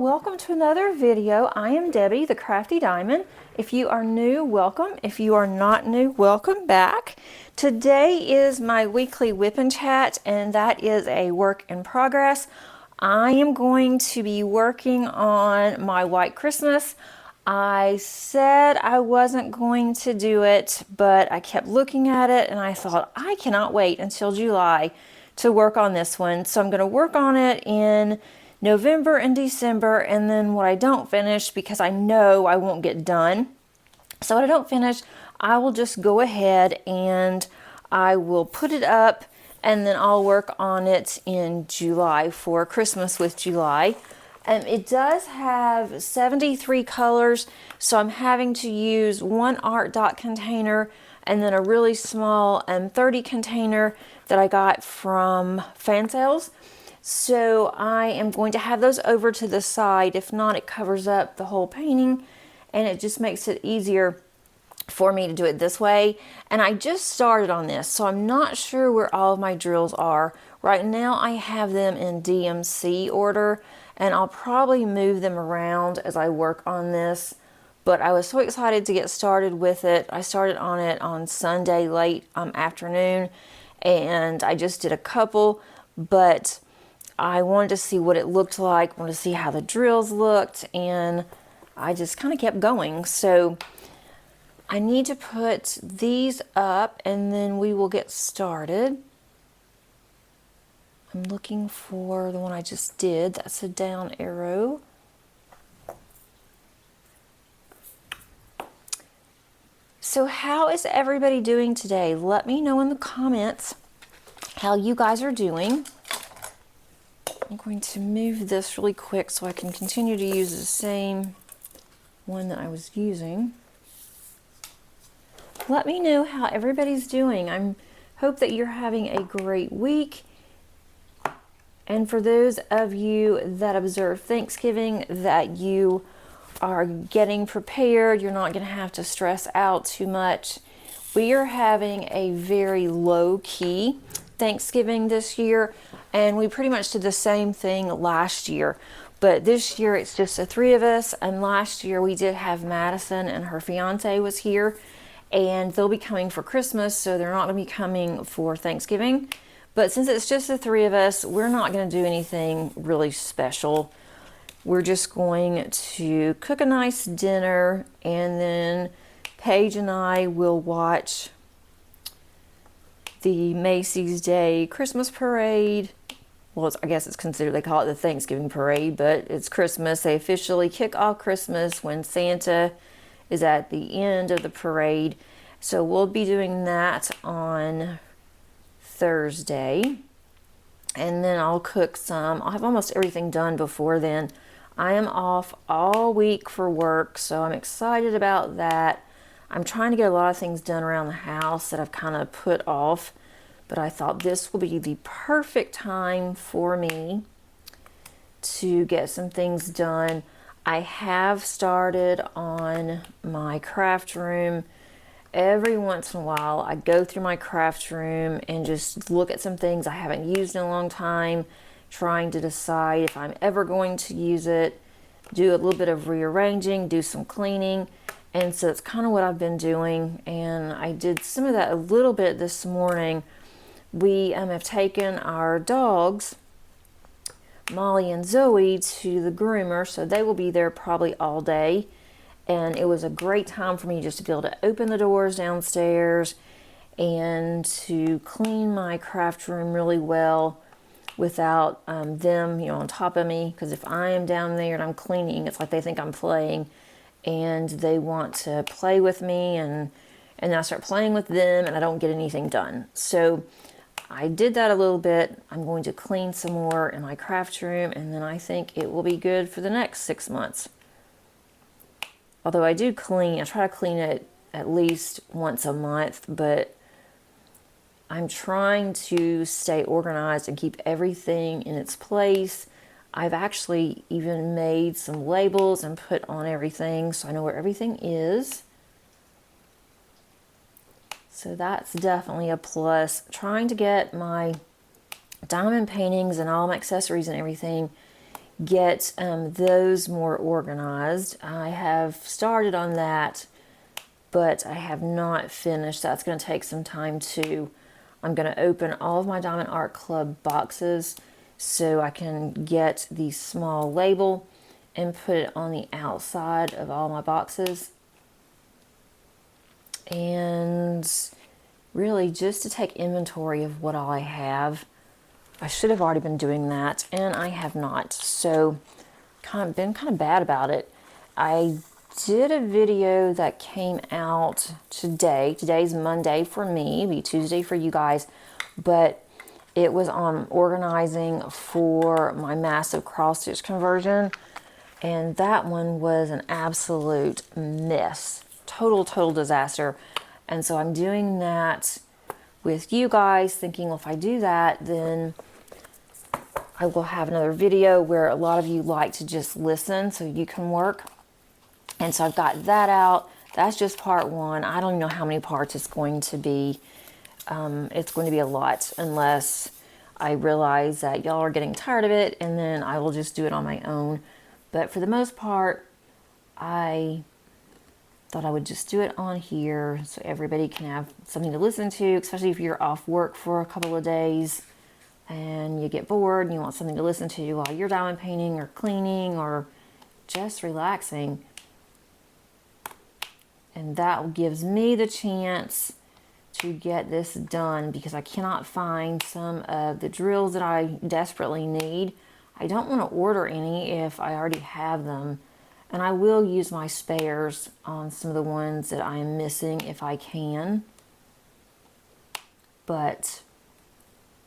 welcome to another video. I am Debbie, the Crafty Diamond. If you are new, welcome. If you are not new, welcome back. Today is my weekly WIP Chat, and that is a work in progress. I am going to be working on my white Christmas. I said I wasn't going to do it, but I kept looking at it and I thought, I cannot wait until July to work on this one. So I'm going to work on it in November and December, and then what I don't finish, because I know I won't get done, so what I don't finish, I will just go ahead and I will put it up, and then I'll work on it in July for Christmas with July. It does have 73 colors, so I'm having to use one art dot container and then a really small 30 container that I got from fan sales. So I am going to have those over to the side. If not, it covers up the whole painting and it just makes it easier for me to do it this way. And I just started on this, so I'm not sure where all of my drills are. Right now I have them in DMC order, and I'll probably move them around as I work on this. But I was so excited to get started with it. I started on it on Sunday late afternoon, and I just did a couple, but I wanted to see what it looked like, wanted to see how the drills looked, and I just kind of kept going. So I need to put these up and then we will get started. I'm looking for the one I just did. That's a down arrow. So how is everybody doing today? Let me know in the comments how you guys are doing. I'm going to move this really quick so I can continue to use the same one that I was using. Let me know how everybody's doing. I hope that you're having a great week. And for those of you that observe Thanksgiving, that you are getting prepared, you're not going to have to stress out too much. We are having a very low-key Thanksgiving this year, and we pretty much did the same thing last year. But this year it's just the three of us, and last year we did have Madison and her fiance was here, and they'll be coming for Christmas, so they're not going to be coming for Thanksgiving. But since it's just the three of us, we're not going to do anything really special. We're just going to cook a nice dinner, and then Paige and I will watch the Macy's Day Christmas Parade. Well, I guess it's considered, they call it the Thanksgiving Parade, but it's Christmas. They officially kick off Christmas when Santa is at the end of the parade. So we'll be doing that on Thursday. And then I'll cook some. I'll have almost everything done before then. I am off all week for work, so I'm excited about that. I'm trying to get a lot of things done around the house that I've kind of put off, but I thought this will be the perfect time for me to get some things done. I have started on my craft room. Every once in a while, I go through my craft room and just look at some things I haven't used in a long time, trying to decide if I'm ever going to use it, do a little bit of rearranging, do some cleaning. And so it's kind of what I've been doing, and I did some of that a little bit this morning. We have taken our dogs, Molly and Zoe, to the groomer, so they will be there probably all day. And it was a great time for me just to be able to open the doors downstairs and to clean my craft room really well without them, on top of me. Because if I am down there and I'm cleaning, it's like they think I'm playing, and they want to play with me, and I start playing with them and I don't get anything done. So I did that a little bit. I'm going to clean some more in my craft room, and then I think it will be good for the next 6 months. Although I do clean, I try to clean it at least once a month, but I'm trying to stay organized and keep everything in its place. I've actually even made some labels and put on everything so I know where everything is. So that's definitely a plus. Trying to get my diamond paintings and all my accessories and everything get those more organized. I have started on that, but I have not finished. That's going to take some time too. I'm going to open all of my Diamond Art Club boxes so I can get the small label and put it on the outside of all my boxes. And really just to take inventory of what all I have. I should have already been doing that, and I have not. So been kind of bad about it. I did a video that came out today. Today's Monday for me, it'll be Tuesday for you guys, but it was on organizing for my massive cross stitch conversion, and that one was an absolute mess. Total disaster. And so I'm doing that with you guys, thinking, well, if I do that, then I will have another video where a lot of you like to just listen so you can work. And so I've got that out. That's just part one. I don't even know how many parts it's going to be. It's going to be a lot unless I realize that y'all are getting tired of it, and then I will just do it on my own. But for the most part, I thought I would just do it on here so everybody can have something to listen to, especially if you're off work for a couple of days and you get bored and you want something to listen to while you're diamond painting or cleaning or just relaxing. And that gives me the chance to get this done because I cannot find some of the drills that I desperately need. I don't want to order any if I already have them. And I will use my spares on some of the ones that I am missing if I can. But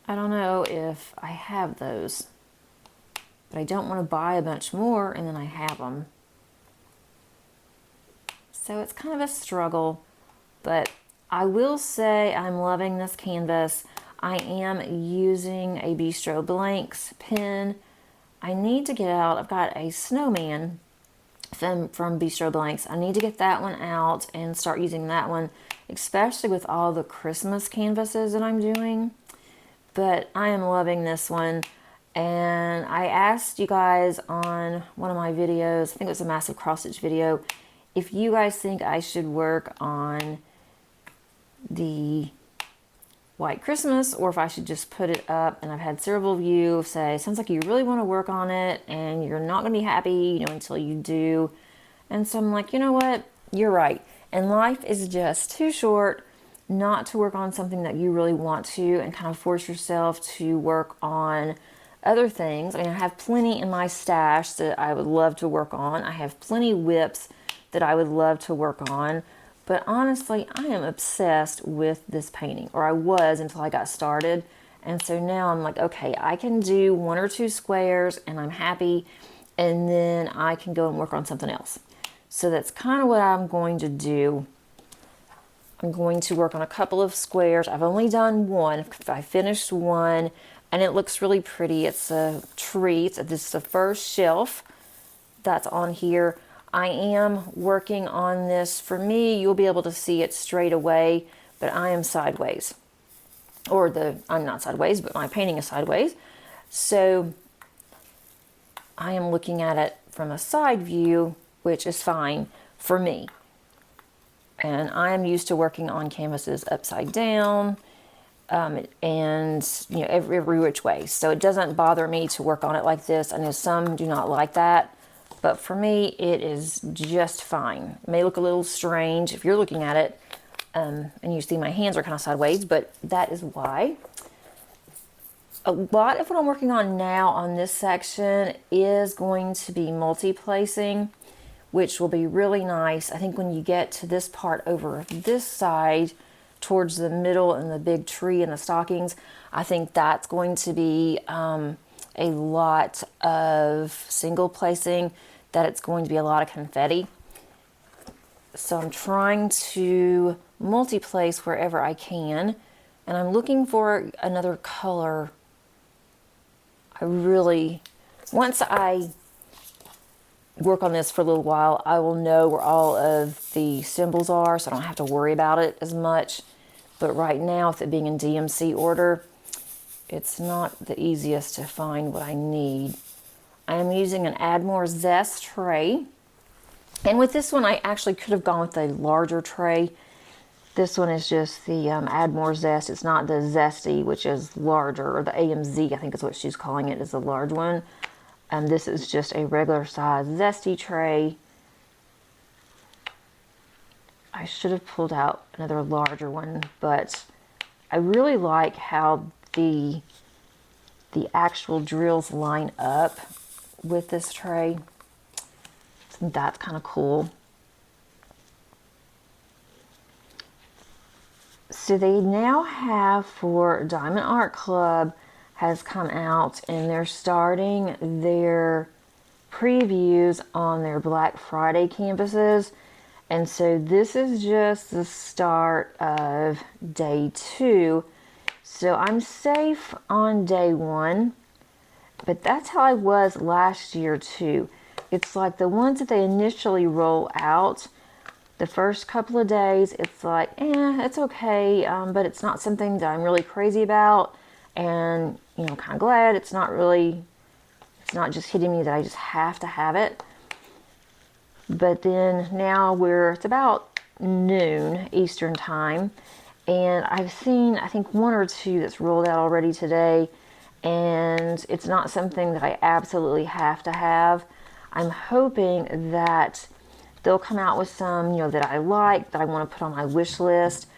I don't know if I have those. But I don't want to buy a bunch more and then I have them. So it's kind of a struggle. But I will say I'm loving this canvas. I am using a Bistro Blanks pen. I need to get out. I've got a snowman from Bistro Blanks. I need to get that one out and start using that one, especially with all the Christmas canvases that I'm doing. But I am loving this one. And I asked you guys on one of my videos, I think it was a massive cross stitch video, if you guys think I should work on the White Christmas or if I should just put it up. And I've had several of you say, sounds like you really want to work on it and you're not going to be happy, until you do. And so I'm like, you know what? You're right. And life is just too short not to work on something that you really want to and kind of force yourself to work on other things. I mean, I have plenty in my stash that I would love to work on. I have plenty WIPs that I would love to work on. But honestly, I am obsessed with this painting, or I was until I got started. And so now I'm like, okay, I can do 1 or 2 squares and I'm happy. And then I can go and work on something else. So that's kind of what I'm going to do. I'm going to work on a couple of squares. I've only done one. I finished one and it looks really pretty. It's a tree. This is the first shelf that's on here. I am working on this. For me, you'll be able to see it straight away, but I am sideways. I'm not sideways, but my painting is sideways. So I am looking at it from a side view, which is fine for me. And I am used to working on canvases upside down and every which way. So it doesn't bother me to work on it like this. I know some do not like that. But for me, it is just fine. It may look a little strange if you're looking at it and you see my hands are kind of sideways, but that is why. A lot of what I'm working on now on this section is going to be multi-placing, which will be really nice. I think when you get to this part over this side, towards the middle and the big tree and the stockings, I think that's going to be a lot of single placing, that it's going to be a lot of confetti. So I'm trying to multi-place wherever I can, and I'm looking for another color. Once I work on this for a little while, I will know where all of the symbols are, so I don't have to worry about it as much. But right now, with it being in DMC order, it's not the easiest to find what I need. I am using an Add More Zest tray. And with this one, I actually could have gone with a larger tray. This one is just the Add More Zest. It's not the Zesty, which is larger, or the AMZ, I think is what she's calling it, is the large one. This is just a regular size Zesty tray. I should have pulled out another larger one, but I really like how the actual drills line up with this tray. So that's kind of cool. So they now have, for Diamond Art Club has come out, and they're starting their previews on their Black Friday canvases. And so this is just the start of day 2. So I'm safe on day 1, but that's how I was last year too. It's like the ones that they initially roll out, the first couple of days, it's like, it's okay, but it's not something that I'm really crazy about. And, you know, kind of glad it's not just hitting me that I just have to have it. But then now it's about noon Eastern time, and I've seen, I think, 1 or 2 that's rolled out already today, and it's not something that I absolutely have to have. I'm hoping that they'll come out with some, you know, that I like, that I want to put on my wish list,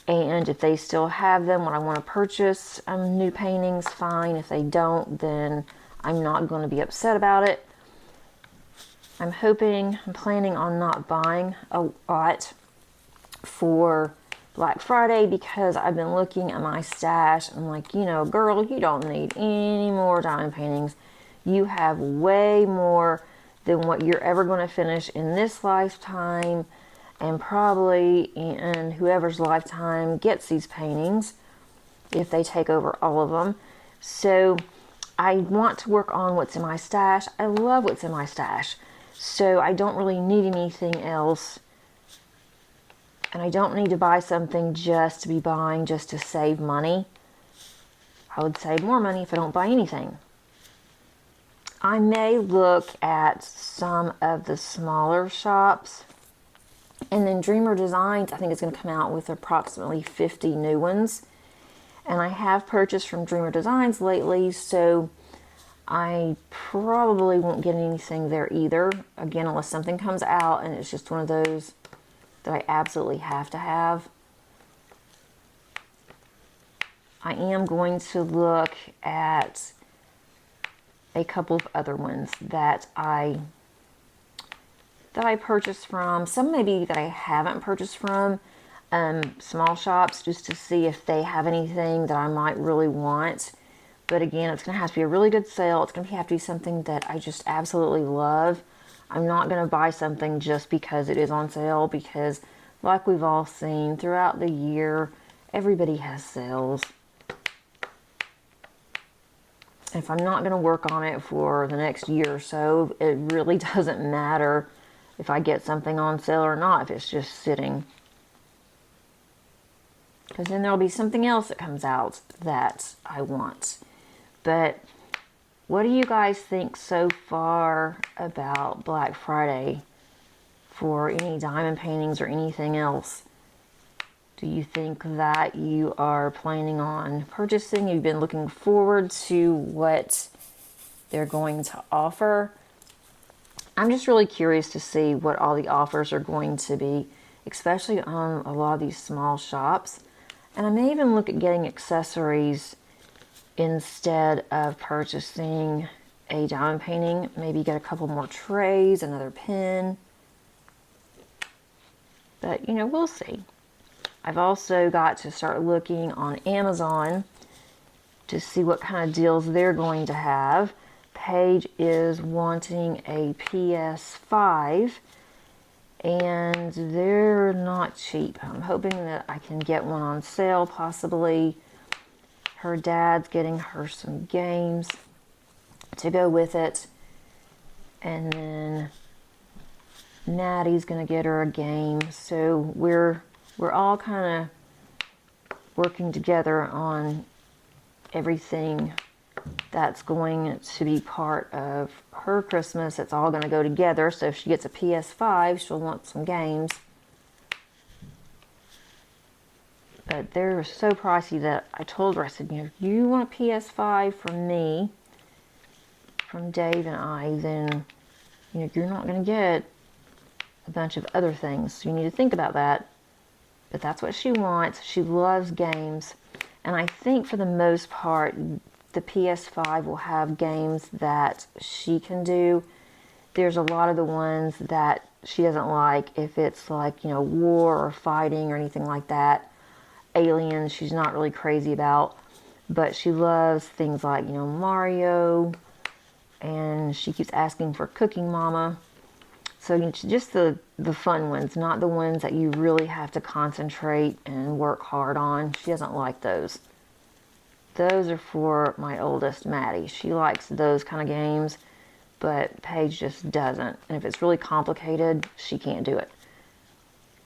and if they still have them when I want to purchase new paintings, fine. If they don't, then I'm not going to be upset about it. I'm planning on not buying a lot for Black Friday, because I've been looking at my stash and I'm like, you know, girl, you don't need any more diamond paintings. You have way more than what you're ever going to finish in this lifetime, and probably in whoever's lifetime gets these paintings, if they take over all of them. So I want to work on what's in my stash. I love what's in my stash. So I don't really need anything else. And I don't need to buy something just to be buying, just to save money. I would save more money if I don't buy anything. I may look at some of the smaller shops. And then Dreamer Designs, I think, is going to come out with approximately 50 new ones. And I have purchased from Dreamer Designs lately, so I probably won't get anything there either. Again, unless something comes out and it's just one of those that I absolutely have to have. I am going to look at a couple of other ones that I purchased from. Some maybe that I haven't purchased from. Small shops, just to see if they have anything that I might really want. But again, it's going to have to be a really good sale. It's going to have to be something that I just absolutely love. I'm not going to buy something just because it is on sale, because like we've all seen throughout the year, everybody has sales. If I'm not going to work on it for the next year or so, it really doesn't matter if I get something on sale or not, if it's just sitting. Because then there'll be something else that comes out that I want. But what do you guys think so far about Black Friday for any diamond paintings or anything else? Do you think that you are planning on purchasing? You've been looking forward to what they're going to offer? I'm just really curious to see what all the offers are going to be, especially on a lot of these small shops. And I may even look at getting accessories instead of purchasing a diamond painting. Maybe get a couple more trays, another pin. But, you know, we'll see. I've also got to start looking on Amazon to see what kind of deals they're going to have. Paige is wanting a PS5, and they're not cheap. I'm hoping that I can get one on sale, possibly. Her dad's getting her some games to go with it. And then Maddie's going to get her a game. So we're all kind of working together on everything that's going to be part of her Christmas. It's all going to go together. So if she gets a PS5, she'll want some games. But they're so pricey that I told her, I said, you know, if you want a PS5 from me, from Dave and I, then, you know, you're not going to get a bunch of other things. So you need to think about that. But that's what she wants. She loves games. And I think for the most part, the PS5 will have games that she can do. There's a lot of the ones that she doesn't like, if it's like, you know, war or fighting or anything like that. Aliens, she's not really crazy about. But she loves things like, you know, Mario. And she keeps asking for Cooking Mama. So just the fun ones, not the ones that you really have to concentrate and work hard on. She doesn't like those. Those are for my oldest, Maddie. She likes those kind of games, but Paige just doesn't. And if it's really complicated, she can't do it.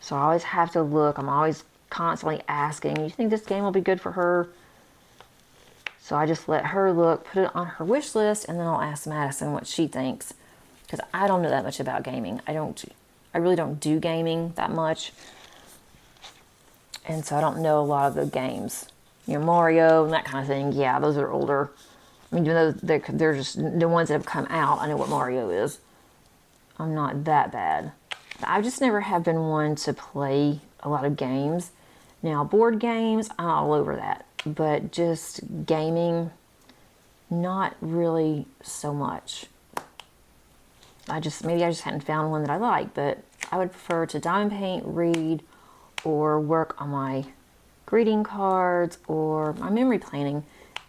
So I always have to look. I'm always constantly asking, you think this game will be good for her? So I just let her look, put it on her wish list, and then I'll ask Madison what she thinks. Because I don't know that much about gaming. I really don't do gaming that much. And so I don't know a lot of the games. You know, Mario and that kind of thing. Yeah, those are older. I mean, even though they're just the ones that have come out, I know what Mario is. I'm not that bad. I just never have been one to play a lot of games. Now, board games, I'm all over that. But just gaming, not really so much. Maybe I just hadn't found one that I like, but I would prefer to diamond paint, read, or work on my greeting cards or my memory planning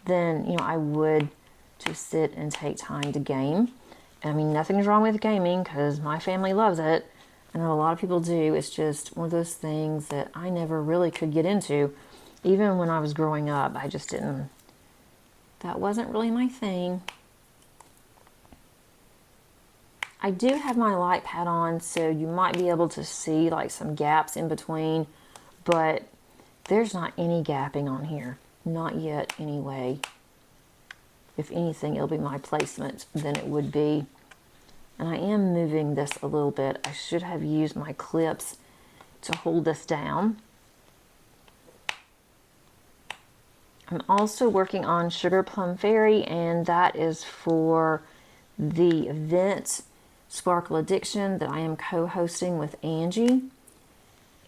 than, you know, I would to sit and take time to game. I mean, nothing's wrong with gaming because my family loves it. I know a lot of people do. It's just one of those things that I never really could get into. Even when I was growing up, I just didn't, that wasn't really my thing. I do have my light pad on, so you might be able to see like some gaps in between, but there's not any gapping on here. Not yet, anyway. If anything, it'll be my placement than it would be. And I am moving this a little bit. I should have used my clips to hold this down. I'm also working on Sugar Plum Fairy, and that is for the event Sparkle Addiction that I am co-hosting with Angie.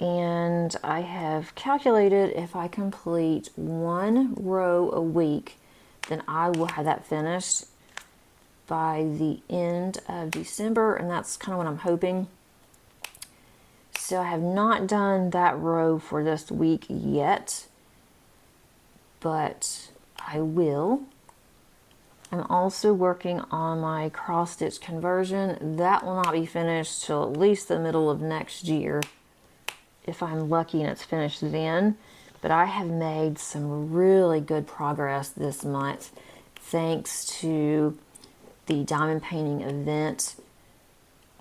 And I have calculated if I complete 1 row a week, then I will have that finished by the end of December, and that's kind of what I'm hoping. So I have not done that row for this week yet, but I will. I'm also working on my cross stitch conversion. That will not be finished till at least the middle of next year, if I'm lucky and it's finished then. But I have made some really good progress this month thanks to the diamond painting event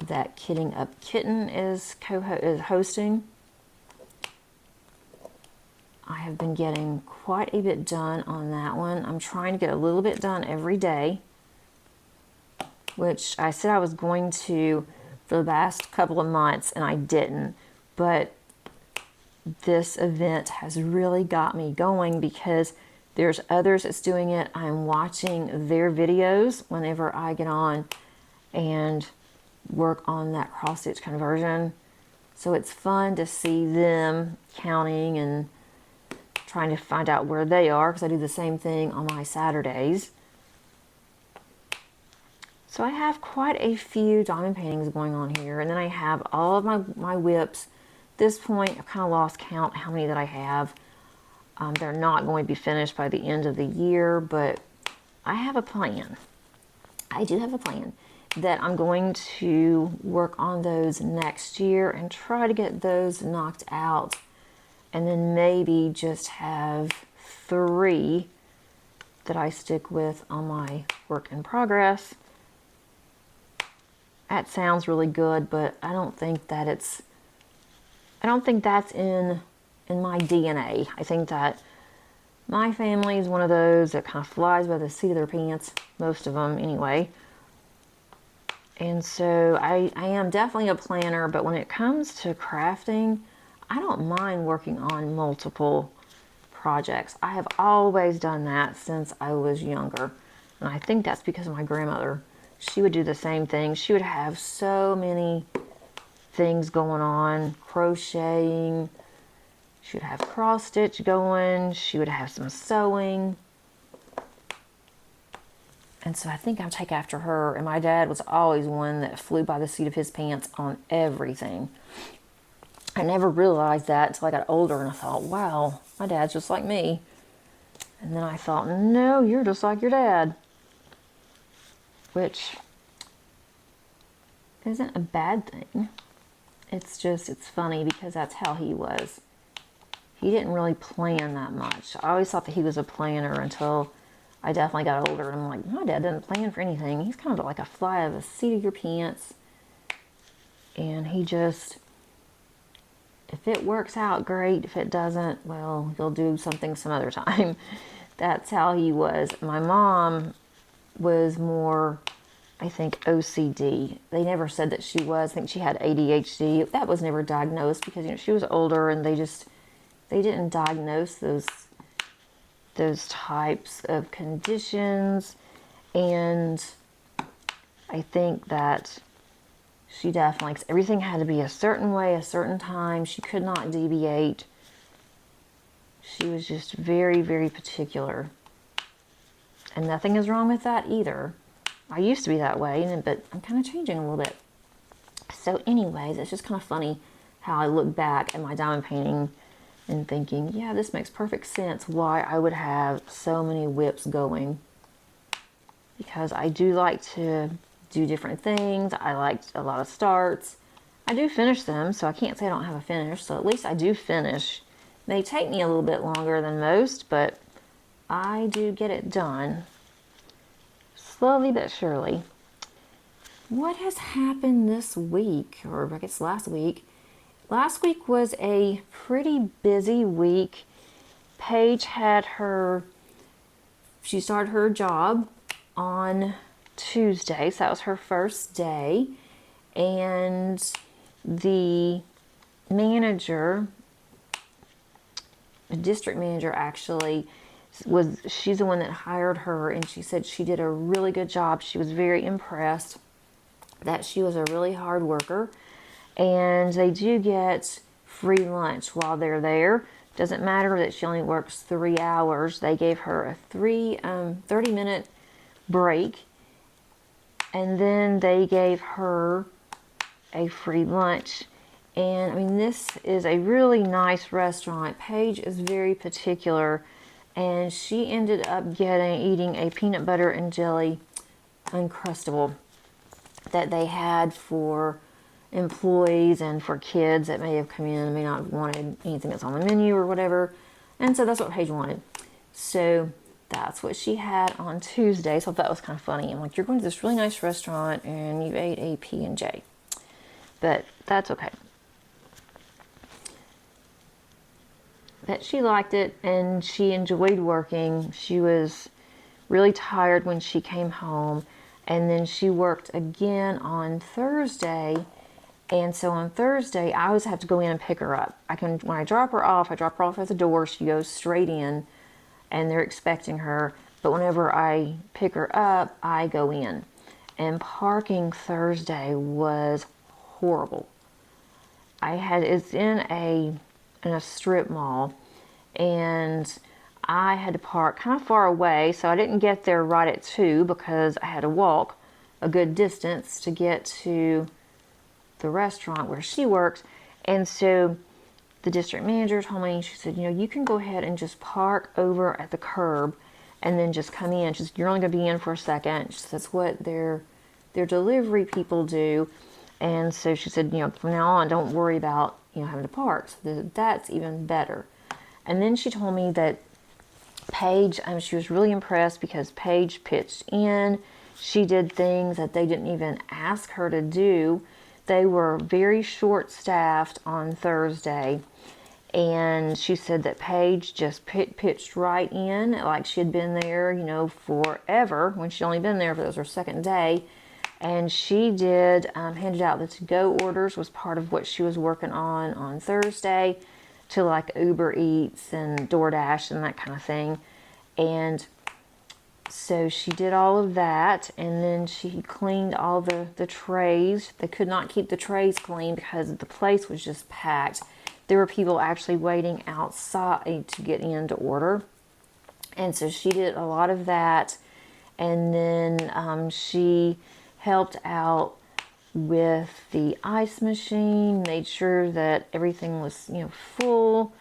that Kitting Up Kitten is hosting. I have been getting quite a bit done on that one. I'm trying to get a little bit done every day, which I said I was going to for the last couple of months, and I didn't. But this event has really got me going because there's others that's doing it. I'm watching their videos whenever I get on and work on that cross stitch conversion. So it's fun to see them counting and trying to find out where they are, because I do the same thing on my Saturdays. So I have quite a few diamond paintings going on here, and then I have all of my whips. At this point, I've kind of lost count how many that I have. They're not going to be finished by the end of the year, but I have a plan. I do have a plan that I'm going to work on those next year and try to get those knocked out, and then maybe just have 3 that I stick with on my work in progress. That sounds really good, but I don't think that's in my DNA. I think that My family is one of those that kind of flies by the seat of their pants, most of them anyway. And so I am definitely a planner, but when it comes to crafting, I don't mind working on multiple projects. I have always done that since I was younger. And I think that's because of my grandmother. She would do the same thing. She would have so many things going on, crocheting. She would have cross stitch going. She would have some sewing. And so I think I'll take after her. And my dad was always one that flew by the seat of his pants on everything. I never realized that until I got older, and I thought, wow, my dad's just like me. And then I thought, no, you're just like your dad. Which isn't a bad thing. It's just, it's funny because that's how he was. He didn't really plan that much. I always thought that he was a planner until I definitely got older. And I'm like, my dad doesn't plan for anything. He's kind of like a fly out of the seat of your pants. And he just, if it works out, great. If it doesn't, well, he'll do something some other time. That's how he was. My mom was more, I think, OCD. They never said that she was. I think she had ADHD. That was never diagnosed because, you know, she was older and they didn't diagnose those types of conditions. And I think that she definitely, everything had to be a certain way, a certain time. She could not deviate. She was just very, very particular. And nothing is wrong with that either. I used to be that way, but I'm kind of changing a little bit. So anyways, it's just kind of funny how I look back at my diamond painting and thinking, yeah, this makes perfect sense why I would have so many WIPs going. Because I do like to do different things. I like a lot of starts. I do finish them, so I can't say I don't have a finish. So at least I do finish. They take me a little bit longer than most, but I do get it done. Slowly but surely. What has happened this week, or I guess last week? Last week was a pretty busy week. Paige had she started her job on Tuesday, so that was her first day. And the manager, the district manager actually, she's the one that hired her, and she said she did a really good job. She was very impressed that she was a really hard worker. And they do get free lunch while they're there. Doesn't matter that she only works 3 hours. They gave her a 30-minute break. And then they gave her a free lunch. And I mean, this is a really nice restaurant. Paige is very particular. And she ended up eating a peanut butter and jelly Uncrustable that they had for employees and for kids that may have come in and may not have wanted anything that's on the menu or whatever. And so that's what Paige wanted. So that's what she had on Tuesday. So that was kind of funny. I'm like, you're going to this really nice restaurant and you ate a P&J. But that's okay. But she liked it and she enjoyed working. She was really tired when she came home. And then she worked again on Thursday. And so on Thursday, I always have to go in and pick her up. When I drop her off at the door. She goes straight in and they're expecting her. But whenever I pick her up, I go in. And parking Thursday was horrible. It's in a strip mall, and I had to park kind of far away, so I didn't get there right at 2 because I had to walk a good distance to get to the restaurant where she works. And so the district manager told me, she said, you can go ahead and just park over at the curb and then just come in. She said, you're only going to be in for a second. She said, that's what their delivery people do. And so she said, from now on, don't worry about, having to park. So that's even better. And then she told me that Paige, she was really impressed because Paige pitched in. She did things that they didn't even ask her to do. They were very short-staffed on Thursday, And she said that Paige just pitched right in, like she had been there, you know, forever, when she'd only been there for, this was her second day. And she did, handed out the to-go orders, was part of what she was working on Thursday, to like Uber Eats and DoorDash and that kind of thing. And so she did all of that, and then she cleaned all the trays. They could not keep the trays clean because the place was just packed. There were people actually waiting outside to get in to order. And so she did a lot of that. And then she helped out with the ice machine, made sure that everything was, you know, full.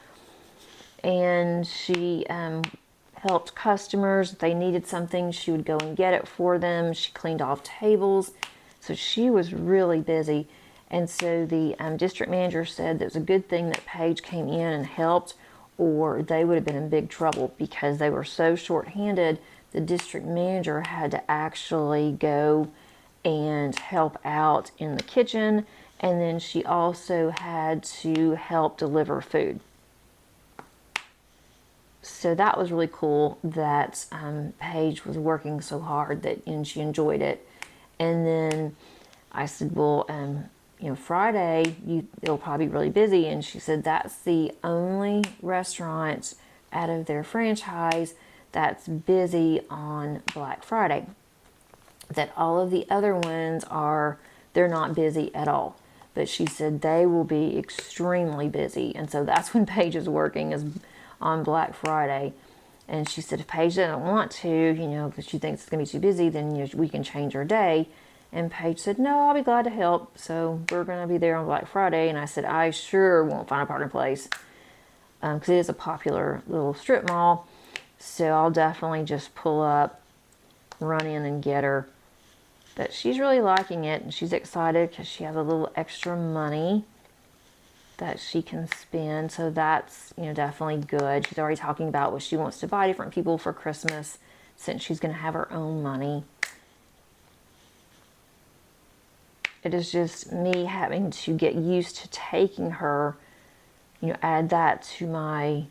And she helped customers. If they needed something, she would go and get it for them. She cleaned off tables. So she was really busy. And so the district manager said that it was a good thing that Paige came in and helped, or they would have been in big trouble because they were so short-handed. The district manager had to actually go and help out in the kitchen, and then she also had to help deliver food. So that was really cool that Paige was working so hard and she enjoyed it. And then I said, well, you know, Friday, it'll probably be really busy. And she said that's the only restaurant out of their franchise that's busy on Black Friday. That all of the other ones they're not busy at all. But she said they will be extremely busy. And so that's when Paige is working, is on Black Friday. And she said if Paige doesn't want to, you know, because she thinks it's going to be too busy, then, you know, we can change her day. And Paige said, no, I'll be glad to help. So we're going to be there on Black Friday. And I said, I sure won't find a parking place, because it is a popular little strip mall. So I'll definitely just pull up, run in and get her. But she's really liking it, and she's excited because she has a little extra money that she can spend. So that's, you know, definitely good. She's already talking about what she wants to buy different people for Christmas, since she's going to have her own money. It is just me having to get used to taking her, you know, add that to my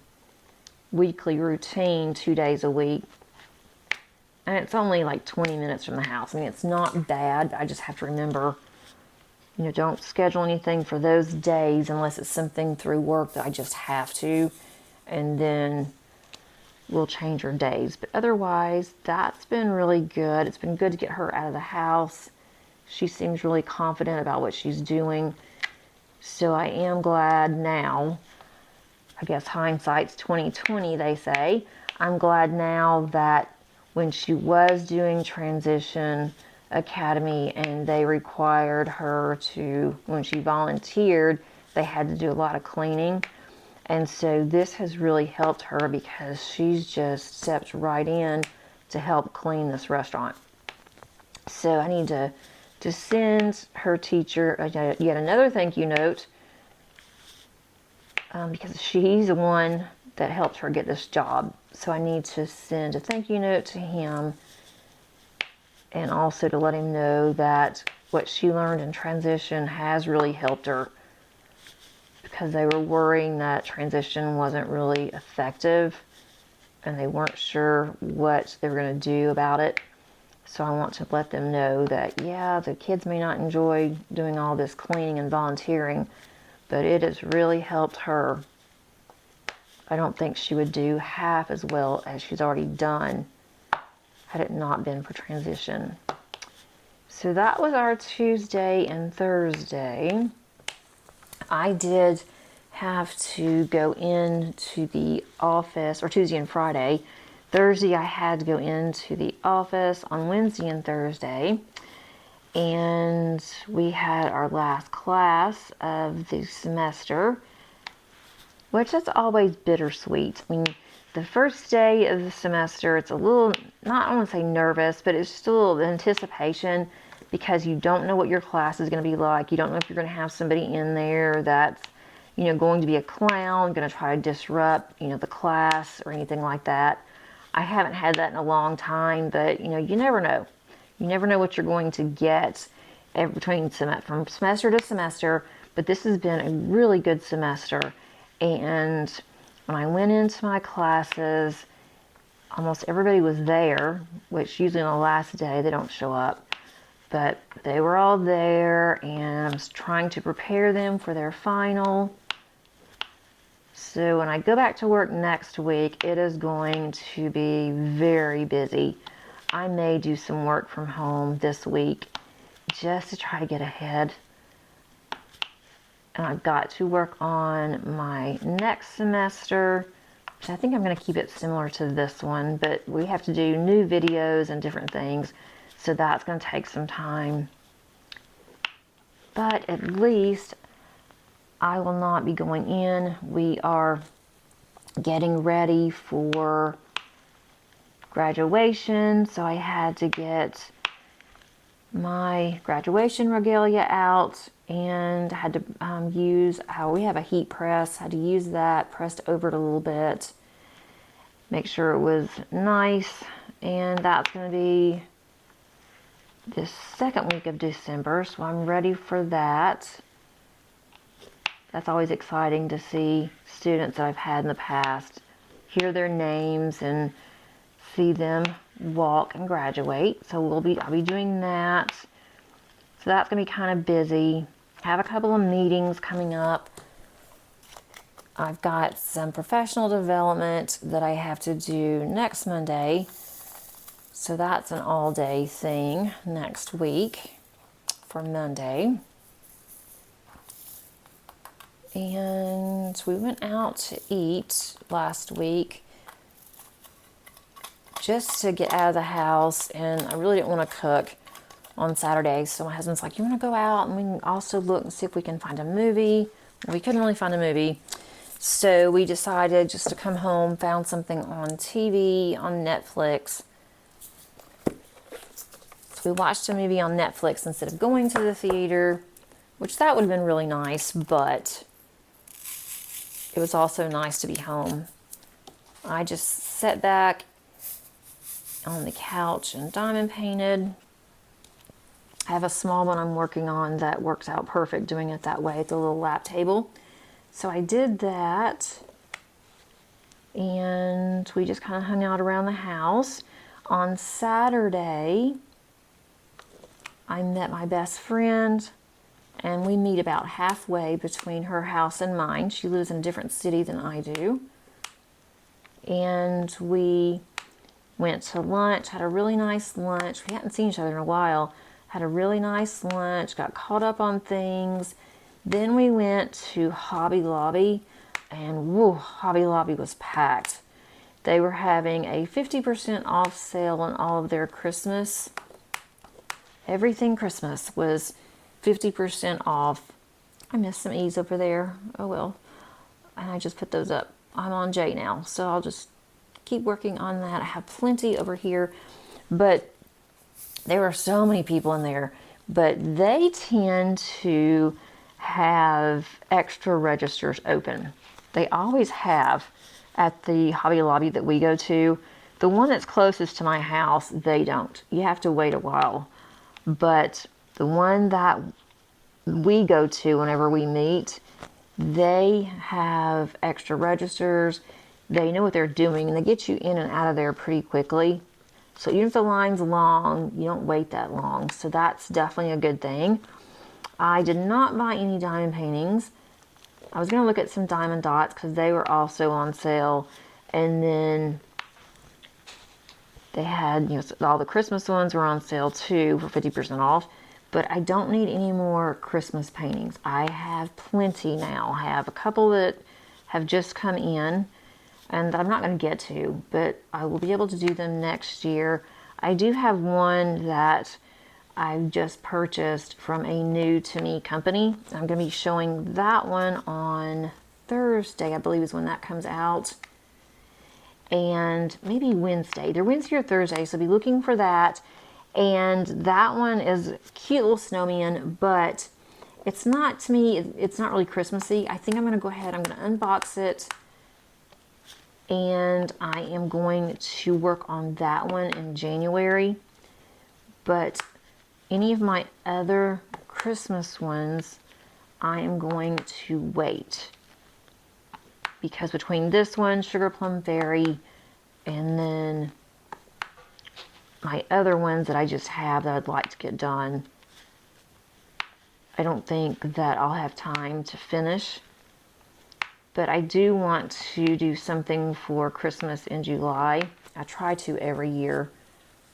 weekly routine 2 days a week. And it's only like 20 minutes from the house. I mean, it's not bad. I just have to remember, you know, don't schedule anything for those days unless it's something through work that I just have to. And then we'll change her days. But otherwise, that's been really good. It's been good to get her out of the house. She seems really confident about what she's doing. So I am glad now. I guess hindsight's 20/20, they say. I'm glad now that when she was doing Transition Academy and they required her to, when she volunteered, they had to do a lot of cleaning. And so this has really helped her because she's just stepped right in to help clean this restaurant. So I need to send her teacher yet another thank you note, because she's the one that helped her get this job. So I need to send a thank you note to him, and also to let him know that what she learned in Transition has really helped her, because they were worrying that Transition wasn't really effective and they weren't sure what they were going to do about it. So I want to let them know that, yeah, the kids may not enjoy doing all this cleaning and volunteering, but it has really helped her. I don't think she would do half as well as she's already done had it not been for Transition. So that was our Tuesday and Thursday. I did have to go into the office, or Tuesday and Friday. Thursday I had to go into the office. On Wednesday and Thursday, and we had our last class of the semester, which is always bittersweet. I mean, the first day of the semester, it's a little, not, I want to say nervous, but it's still anticipation, because you don't know what your class is going to be like. You don't know if you're going to have somebody in there that's, you know, going to be a clown, going to try to disrupt, you know, the class or anything like that. I haven't had that in a long time, but, you know, you never know. You never know what you're going to get from semester to semester. But this has been a really good semester. And when I went into my classes, almost everybody was there, which usually on the last day they don't show up. But they were all there, and I was trying to prepare them for their final. So when I go back to work next week, it is going to be very busy. I may do some work from home this week just to try to get ahead. And I've got to work on my next semester, which I think I'm going to keep it similar to this one, but we have to do new videos and different things, so that's going to take some time. But at least I will not be going in. We are getting ready for graduation, so I had to get my graduation regalia out, and I had to use, we have a heat press, I had to use that, pressed over it a little bit, make sure it was nice. And that's going to be the second week of December, so I'm ready for that. That's always exciting to see students that I've had in the past, hear their names and see them walk and graduate. So I'll be doing that. So that's going to be kind of busy. Have a couple of meetings coming up. I've got some professional development that I have to do next Monday. So that's an all-day thing next week for Monday. And we went out to eat last week just to get out of the house, and I really didn't want to cook on Saturday, so my husband's like, you want to go out and we can also look and see if we can find a movie. We couldn't really find a movie, so we decided just to come home, found something on TV, on Netflix. So we watched a movie on Netflix instead of going to the theater, which that would have been really nice, but it was also nice to be home. I just sat back on the couch and diamond painted. I have a small one I'm working on that works out perfect doing it that way. It's a little lap table. So I did that, and we just kind of hung out around the house. On Saturday, I met my best friend, and we meet about halfway between her house and mine. She lives in a different city than I do. And we went to lunch, had a really nice lunch. We hadn't seen each other in a while. Had a really nice lunch, got caught up on things. Then we went to Hobby Lobby, and whoa, Hobby Lobby was packed. They were having a 50% off sale on all of their Christmas. Everything Christmas was 50% off. I missed some E's over there. Oh well. And I just put those up. I'm on J now, so I'll just keep working on that. I have plenty over here, but there were so many people in there. But they tend to have extra registers open. They always have at the Hobby Lobby that we go to. The one that's closest to my house, they don't. You have to wait a while. But the one that we go to whenever we meet, they have extra registers. They know what they're doing, and they get you in and out of there pretty quickly. So even if the line's long, you don't wait that long. So that's definitely a good thing. I did not buy any diamond paintings. I was going to look at some diamond dots because they were also on sale. And then they had, all the Christmas ones were on sale too for 50% off. But I don't need any more Christmas paintings. I have plenty now. I have a couple that have just come in and I'm not going to get to, but I will be able to do them next year. I do have one that I've just purchased from a new to me company. I'm going to be showing that one on Thursday, I believe is when that comes out. And maybe Wednesday. They're Wednesday or Thursday, so be looking for that. And that one is a cute little snowman, but it's not, to me, it's not really Christmassy. I think I'm going to go ahead, I'm going to unbox it, and I am going to work on that one in January. But any of my other Christmas ones, I am going to wait. because between this one, Sugar Plum Fairy, and then my other ones that I just have that I'd like to get done, I don't think that I'll have time to finish. But I do want to do something for Christmas in July. I try to every year.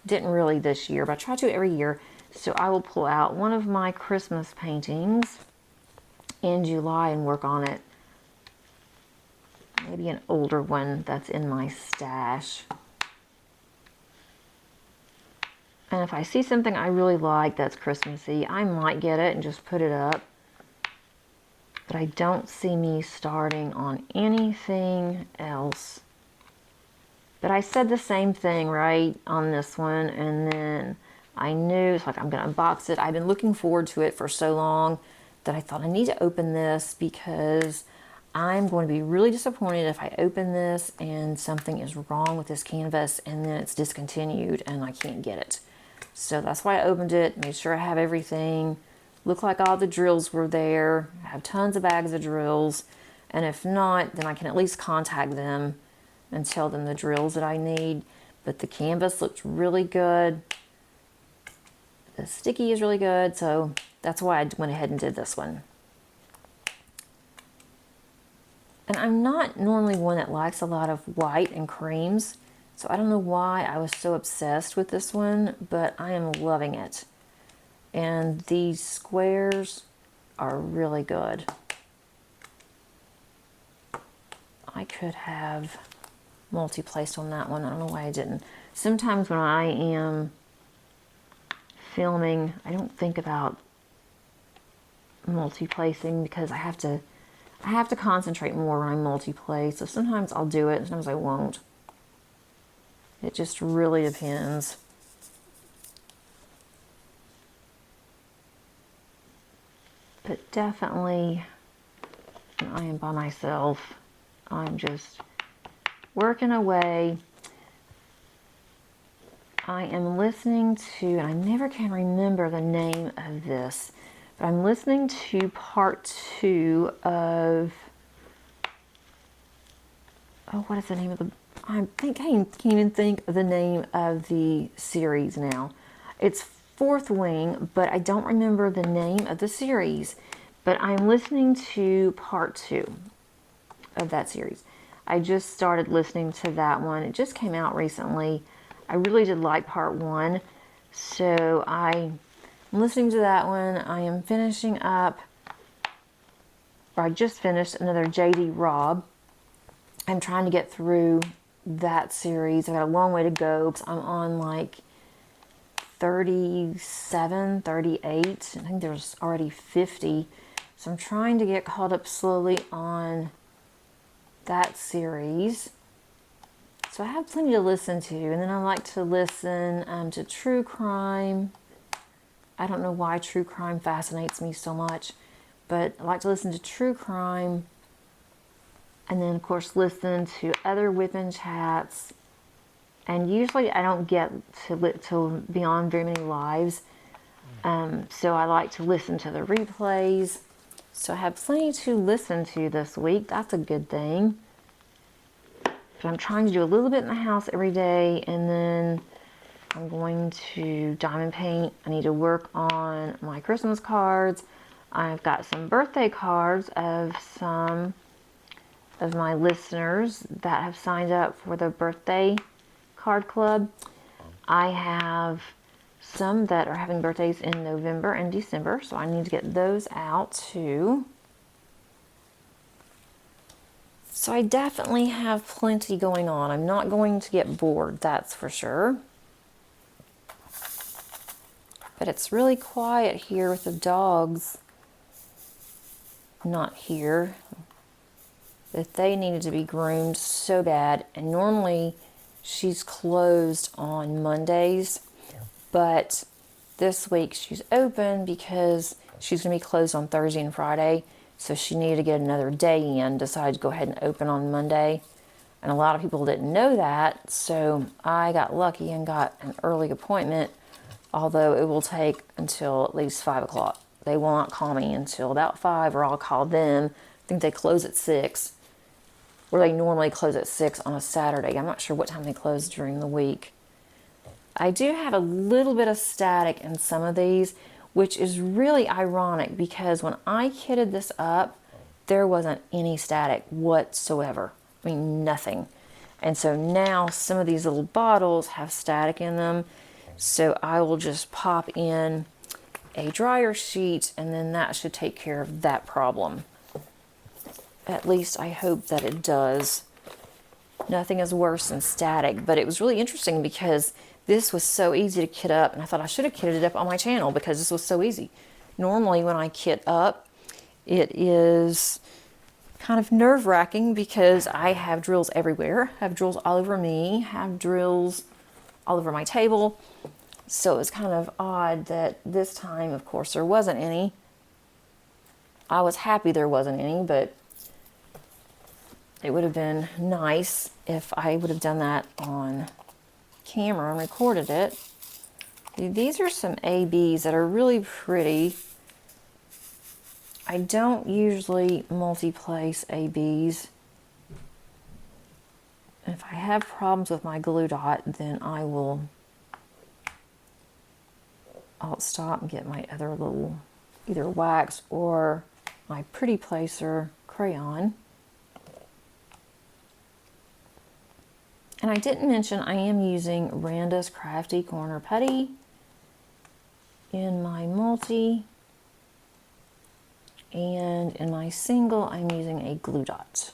Didn't really this year, but I try to every year. So I will pull out one of my Christmas paintings in July and work on it. Maybe an older one that's in my stash. And if I see something I really like that's Christmassy, I might get it and just put it up. But I don't see me starting on anything else. But I said the same thing, right, on this one, and then I knew, it's like, I'm going to unbox it. I've been looking forward to it for so long that I thought I need to open this, because I'm going to be really disappointed if I open this and something is wrong with this canvas and then it's discontinued and I can't get it. So that's why I opened it, made sure I have everything. Looked like all the drills were there. I have tons of bags of drills. And if not, then I can at least contact them and tell them the drills that I need. But the canvas looks really good. The sticky is really good. So that's why I went ahead and did this one. And I'm not normally one that likes a lot of white and creams. So I don't know why I was so obsessed with this one, but I am loving it. And these squares are really good. I could have multi-placed on that one. I don't know why I didn't. Sometimes when I am filming, I don't think about multi-placing because I have to concentrate more when I multi-place. So sometimes I'll do it, and sometimes I won't. It just really depends. But definitely, when I am by myself, I'm just working away. I am listening to, and I never can remember the name of this, but I'm listening to part 2 of, oh, what is the name of the, I can't even think of the name of the series now. It's Fourth Wing, but I don't remember the name of the series. But I'm listening to part 2 of that series. I just started listening to that one. It just came out recently. I really did like part 1. So I'm listening to that one. I am finishing up, or I just finished another J.D. Robb. I'm trying to get through that series. I got a long way to go because I'm on like 37, 38. I think there's already 50. So I'm trying to get caught up slowly on that series. So I have plenty to listen to. And then I like to listen to true crime. I don't know why true crime fascinates me so much, but I like to listen to true crime. And then, of course, listen to other WIP chats. And usually I don't get to be on very many lives. So I like to listen to the replays. So I have plenty to listen to this week. That's a good thing. But I'm trying to do a little bit in the house every day. And then I'm going to diamond paint. I need to work on my Christmas cards. I've got some birthday cards of some of my listeners that have signed up for the birthday card club. I have some that are having birthdays in November and December, so I need to get those out too. So I definitely have plenty going on. I'm not going to get bored, that's for sure. But it's really quiet here with the dogs not here. That they needed to be groomed so bad, and normally she's closed on Mondays, but this week she's open because she's going to be closed on Thursday and Friday, so she needed to get another day in, decided to go ahead and open on Monday, and a lot of people didn't know that, so I got lucky and got an early appointment, although it will take until at least 5 o'clock. They will not call me until about 5, or I'll call them. I think they close at 6. where they normally close at 6 on a Saturday. I'm not sure what time they close during the week. I do have a little bit of static in some of these, which is really ironic because when I kitted this up, there wasn't any static whatsoever. I mean, nothing. And so now some of these little bottles have static in them. So I will just pop in a dryer sheet and then that should take care of that problem. At least I hope that it does. Nothing is worse than static, but it was really interesting because this was so easy to kit up, and I thought I should have kitted it up on my channel because this was so easy. Normally when I kit up, it is kind of nerve-wracking because I have drills everywhere. I have drills all over me, have drills all over my table. So it was kind of odd that this time, of course, there wasn't any. I was happy there wasn't any, but it would have been nice if I would have done that on camera and recorded it. These are some ABs that are really pretty. I don't usually multi-place ABs. If I have problems with my glue dot, then I'll stop and get my other little either wax or my pretty placer crayon. And I didn't mention I am using Randa's Crafty Corner Putty in my multi, and in my single I'm using a glue dot.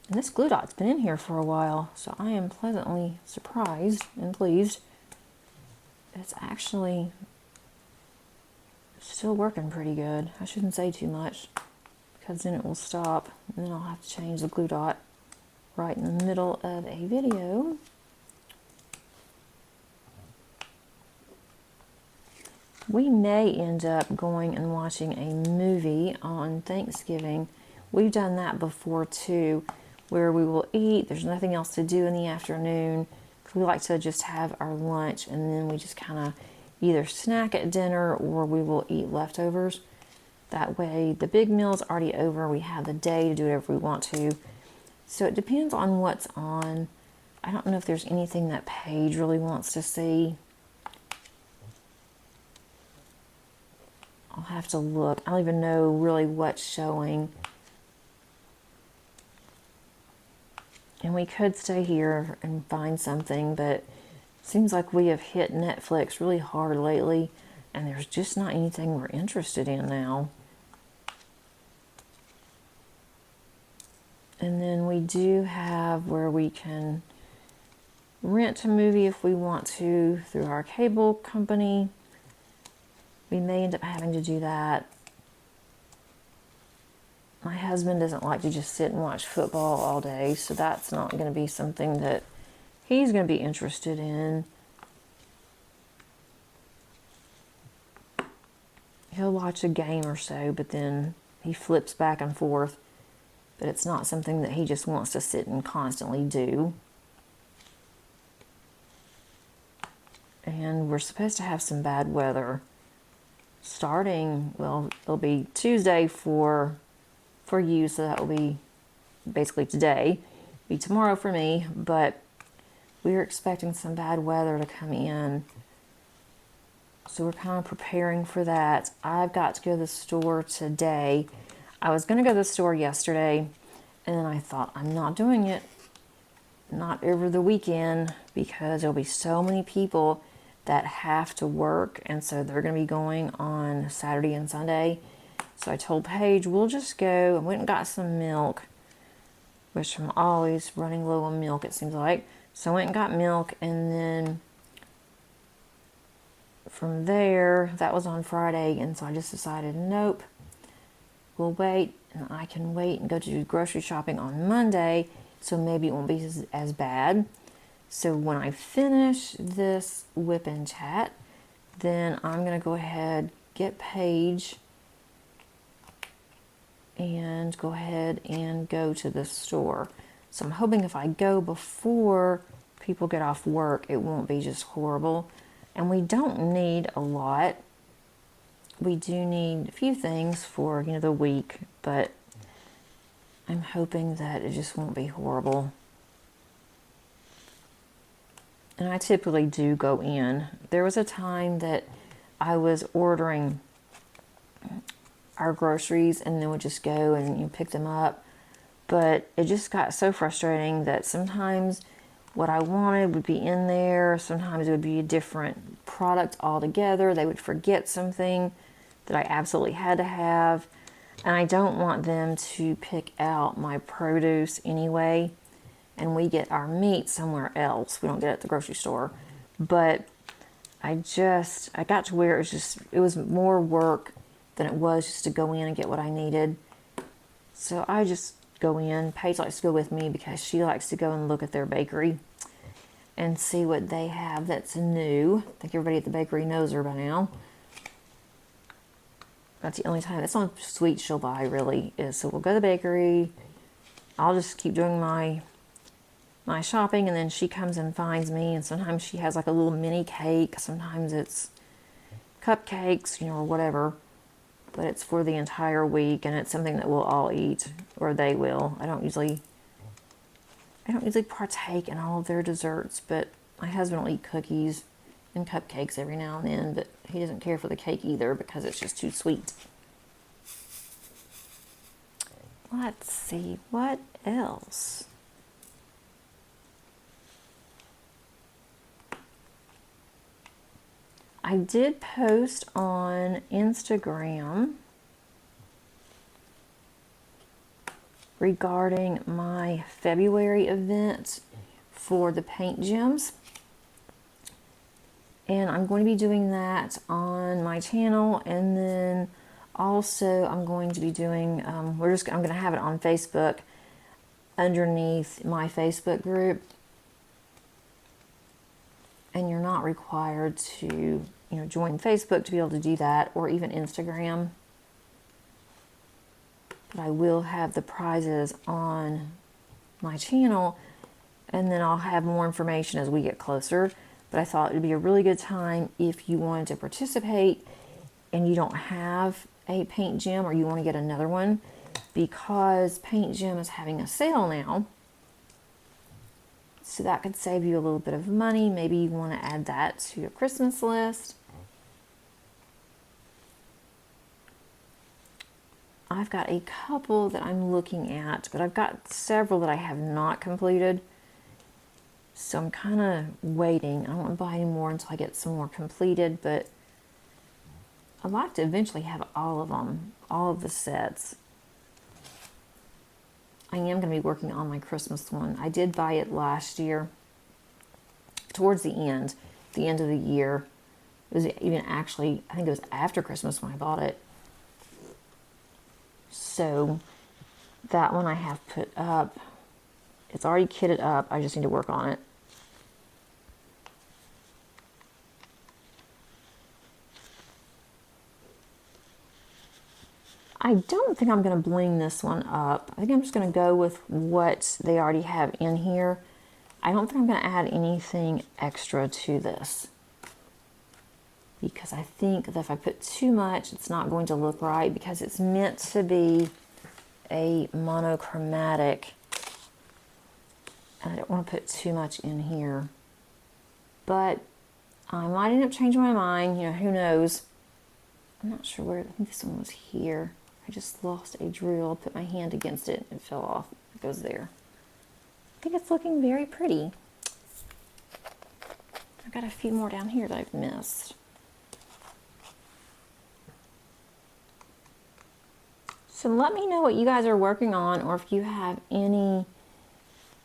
And this glue dot's been in here for a while, so I am pleasantly surprised and pleased. It's actually still working pretty good. I shouldn't say too much because then it will stop and then I'll have to change the glue dot right in the middle of a video. We may end up going and watching a movie on Thanksgiving. We've done that before too, where we will eat. There's nothing else to do in the afternoon. We like to just have our lunch and then we just kind of either snack at dinner or we will eat leftovers. That way the big meal's already over. We have the day to do whatever we want to. So it depends on what's on. I don't know if there's anything that Paige really wants to see. I'll have to look. I don't even know really what's showing. And we could stay here and find something, but it seems like we have hit Netflix really hard lately, and there's just not anything we're interested in now. And then we do have where we can rent a movie if we want to through our cable company. We may end up having to do that. My husband doesn't like to just sit and watch football all day, so that's not going to be something that he's going to be interested in. He'll watch a game or so, but then he flips back and forth. But it's not something that he just wants to sit and constantly do. And we're supposed to have some bad weather starting, well, it'll be Tuesday for you, so that will be basically today. It'll be tomorrow for me, but we're expecting some bad weather to come in. So we're kind of preparing for that. I've got to go to the store today. I was going to go to the store yesterday, and then I thought, I'm not doing it. Not over the weekend, because there'll be so many people that have to work, and so they're going to be going on Saturday and Sunday. So I told Paige, we'll just go. I went and got some milk, which I'm always running low on milk, it seems like. So I went and got milk, and then from there, that was on Friday, and so I just decided, nope, we'll wait, and I can wait and go to do grocery shopping on Monday, so maybe it won't be as bad. So when I finish this WIP Chat, then I'm going to go ahead, get Paige, and go ahead and go to the store. So I'm hoping if I go before people get off work, it won't be just horrible. And we don't need a lot. We do need a few things for, the week, but I'm hoping that it just won't be horrible. And I typically do go in. There was a time that I was ordering our groceries and then would just go and pick them up. But it just got so frustrating that sometimes what I wanted would be in there. Sometimes it would be a different product altogether. They would forget something that I absolutely had to have. And I don't want them to pick out my produce anyway. And we get our meat somewhere else. We don't get it at the grocery store. But I got to where it was more work than it was just to go in and get what I needed. So I just go in. Paige likes to go with me because she likes to go and look at their bakery and see what they have that's new. I think everybody at the bakery knows her by now. That's the only time, that's the only sweet she'll buy really is. So we'll go to the bakery. I'll just keep doing my shopping, and then she comes and finds me, and sometimes she has like a little mini cake. Sometimes it's cupcakes, or whatever. But it's for the entire week, and it's something that we'll all eat, or they will. I don't usually partake in all of their desserts, but my husband will eat cookies and cupcakes every now and then, but he doesn't care for the cake either because it's just too sweet. Let's see, what else? I did post on Instagram regarding my February event for the paint gems. And I'm going to be doing that on my channel, and then also I'm going to be doing, I'm going to have it on Facebook underneath my Facebook group. And you're not required to, join Facebook to be able to do that, or even Instagram. But I will have the prizes on my channel, and then I'll have more information as we get closer. But I thought it would be a really good time if you wanted to participate and you don't have a paint gem, or you want to get another one, because Paint Gem is having a sale now. So that could save you a little bit of money. Maybe you want to add that to your Christmas list. I've got a couple that I'm looking at, but I've got several that I have not completed. So I'm kind of waiting. I don't want to buy any more until I get some more completed, but I'd like to eventually have all of them, all of the sets. I am going to be working on my Christmas one. I did buy it last year, towards the end of the year. It was even actually, I think it was after Christmas when I bought it. So that one I have put up. It's already kitted up. I just need to work on it. I don't think I'm going to bling this one up. I think I'm just going to go with what they already have in here. I don't think I'm going to add anything extra to this, because I think that if I put too much, it's not going to look right, because it's meant to be a monochromatic, and I don't want to put too much in here. But I might end up changing my mind, who knows. I'm not sure where, I think this one was here. I just lost a drill, put my hand against it, and it fell off. It goes there. I think it's looking very pretty. I've got a few more down here that I've missed. So let me know what you guys are working on, or if you have any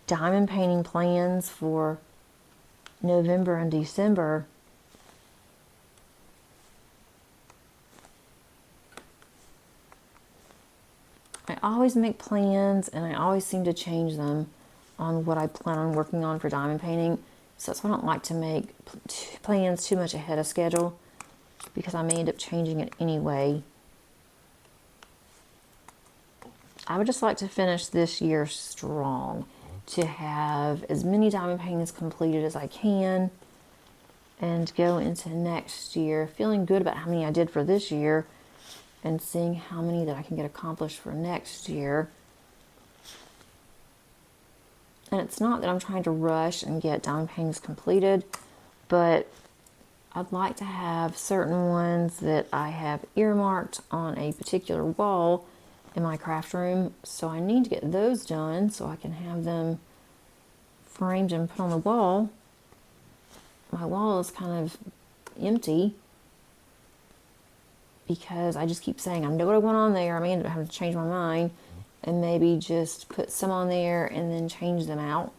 diamond painting plans for November and December. I always make plans, and I always seem to change them on what I plan on working on for diamond painting. So that's why I don't like to make plans too much ahead of schedule, because I may end up changing it anyway. I would just like to finish this year strong, to have as many diamond paintings completed as I can, and go into next year feeling good about how many I did for this year, and seeing how many that I can get accomplished for next year. And it's not that I'm trying to rush and get diamond paintings completed, but I'd like to have certain ones that I have earmarked on a particular wall in my craft room. So I need to get those done so I can have them framed and put on the wall. My wall is kind of empty because I just keep saying I know what I want on there. I may end up having to change my mind and maybe just put some on there and then change them out.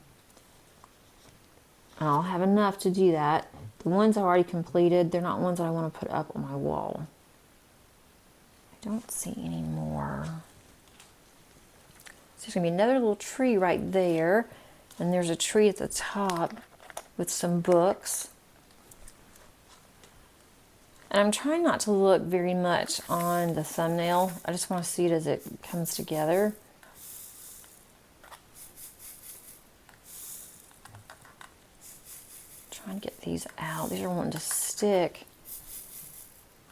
And I'll have enough to do that. The ones I've already completed, they're not ones that I want to put up on my wall. I don't see any more. So there's going to be another little tree right there. And there's a tree at the top with some books. And I'm trying not to look very much on the thumbnail. I just want to see it as it comes together. Trying to get these out. These are wanting to stick.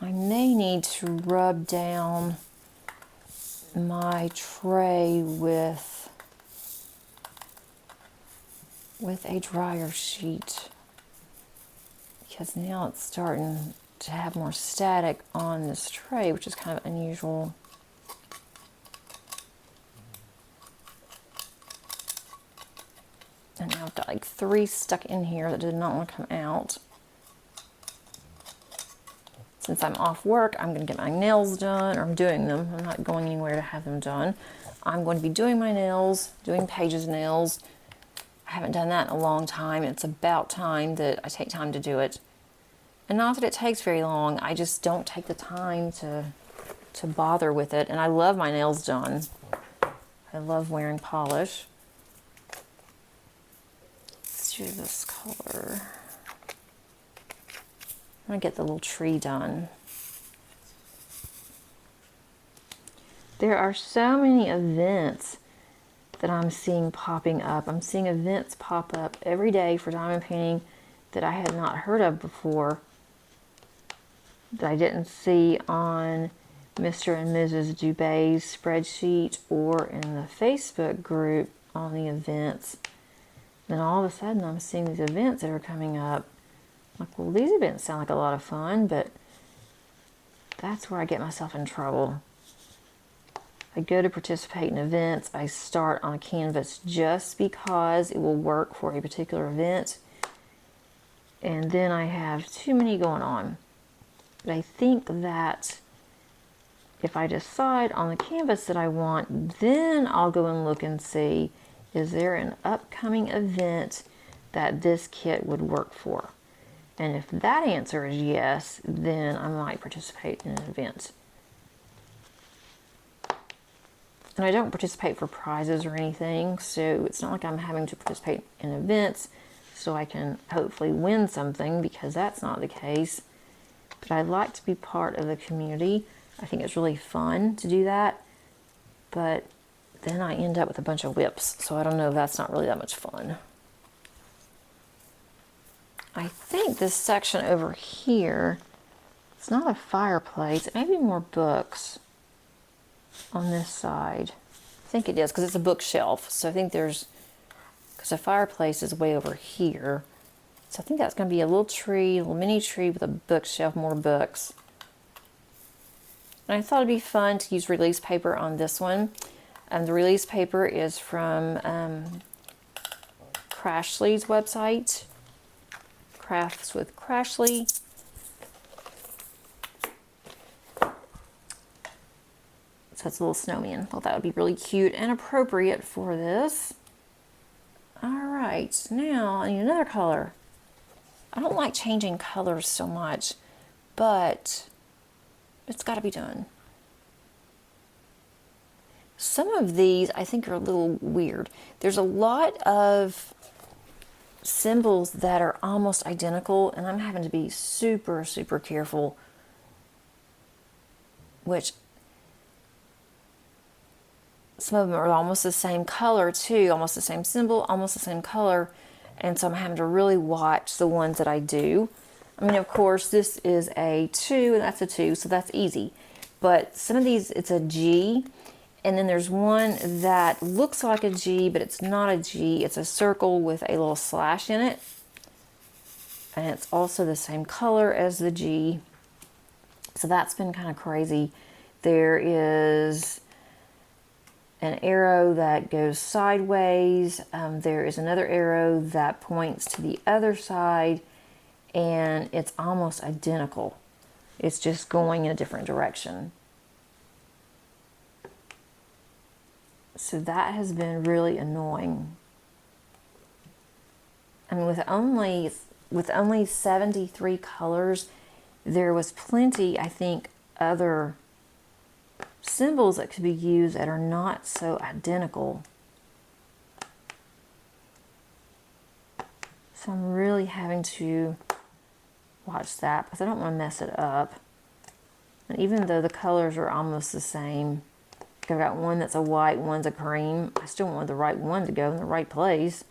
I may need to rub down my tray with a dryer sheet because now it's starting to have more static on this tray, which is kind of unusual. And now I've got like 3 stuck in here that did not want to come out. Since I'm off work, I'm going to get my nails done, or I'm doing them. I'm not going anywhere to have them done. I'm going to be doing my nails, doing Paige's nails. I haven't done that in a long time. It's about time that I take time to do it. And not that it takes very long, I just don't take the time to bother with it. And I love my nails done. I love wearing polish. Let's do this color. I'm gonna get the little tree done. There are so many events that I'm seeing popping up. I'm seeing events pop up every day for diamond painting that I had not heard of before, that I didn't see on Mr. and Mrs. Dubé's spreadsheet or in the Facebook group on the events. Then all of a sudden I'm seeing these events that are coming up. Like, well, these events sound like a lot of fun, but that's where I get myself in trouble. I go to participate in events, I start on a canvas just because it will work for a particular event, and then I have too many going on. But I think that if I decide on the canvas that I want, then I'll go and look and see, is there an upcoming event that this kit would work for? And if that answer is yes, then I might participate in an event. And I don't participate for prizes or anything, so it's not like I'm having to participate in events so I can hopefully win something, because that's not the case. But I like to be part of the community. I think it's really fun to do that, but then I end up with a bunch of WIPs, so I don't know if that's not really that much fun. I think this section over here, it's not a fireplace, it may be more books on this side. I think it is, because it's a bookshelf, so I think there's, because the fireplace is way over here. So I think that's going to be a little tree, a little mini tree with a bookshelf, more books. And I thought it'd be fun to use release paper on this one. The release paper is from Crashly's website, Crafts with Crashly. So it's a little snowman. Thought that would be really cute and appropriate for this. All right, now I need another color. I don't like changing colors so much, but it's got to be done. Some of these I think are a little weird. There's a lot of symbols that are almost identical, and I'm having to be super, super careful, which some of them are almost the same color too, almost the same symbol, almost the same color, and so I'm having to really watch the ones that I do. I mean, of course, this is a 2, and that's a 2, so that's easy. But some of these, it's a G, And then there's one that looks like a G, but it's not a G. It's a circle with a little slash in it. And it's also the same color as the G. So that's been kind of crazy. There is an arrow that goes sideways. There is another arrow that points to the other side, and it's almost identical. It's just going in a different direction. So that has been really annoying. And with only 73 colors, there was plenty, I think, other symbols that could be used that are not so identical. So I'm really having to watch that because I don't want to mess it up. And even though the colors are almost the same, I've got one that's a white, one's a cream, I still want the right one to go in the right place.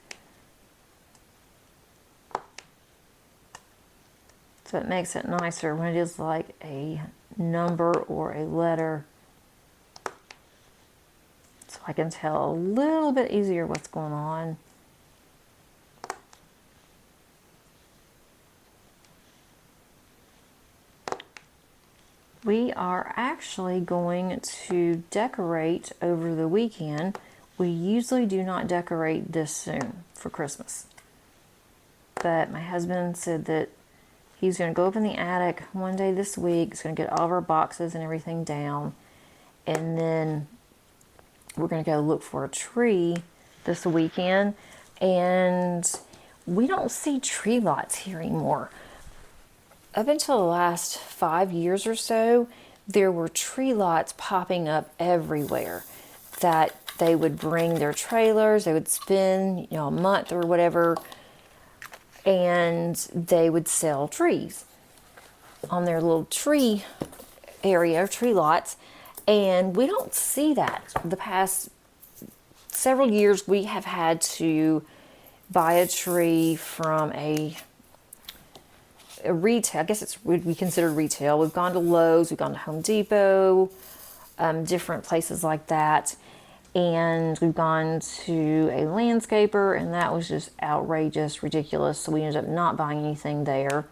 So it makes it nicer when it is like a number or a letter. So I can tell a little bit easier what's going on. We are actually going to decorate over the weekend. We usually do not decorate this soon for Christmas. But my husband said that he's going to go up in the attic one day this week. He's going to get all of our boxes and everything down. And then we're going to go look for a tree this weekend. And we don't see tree lots here anymore. Up until the last 5 years or so, there were tree lots popping up everywhere that they would bring their trailers, they would spend, a month or whatever, and they would sell trees on their little tree area, tree lots, and we don't see that. The past several years, we have had to buy a tree from a retail, I guess it would be considered retail. We've gone to Lowe's, we've gone to Home Depot, different places like that. And we've gone to a landscaper, and that was just outrageous, ridiculous. So we ended up not buying anything there.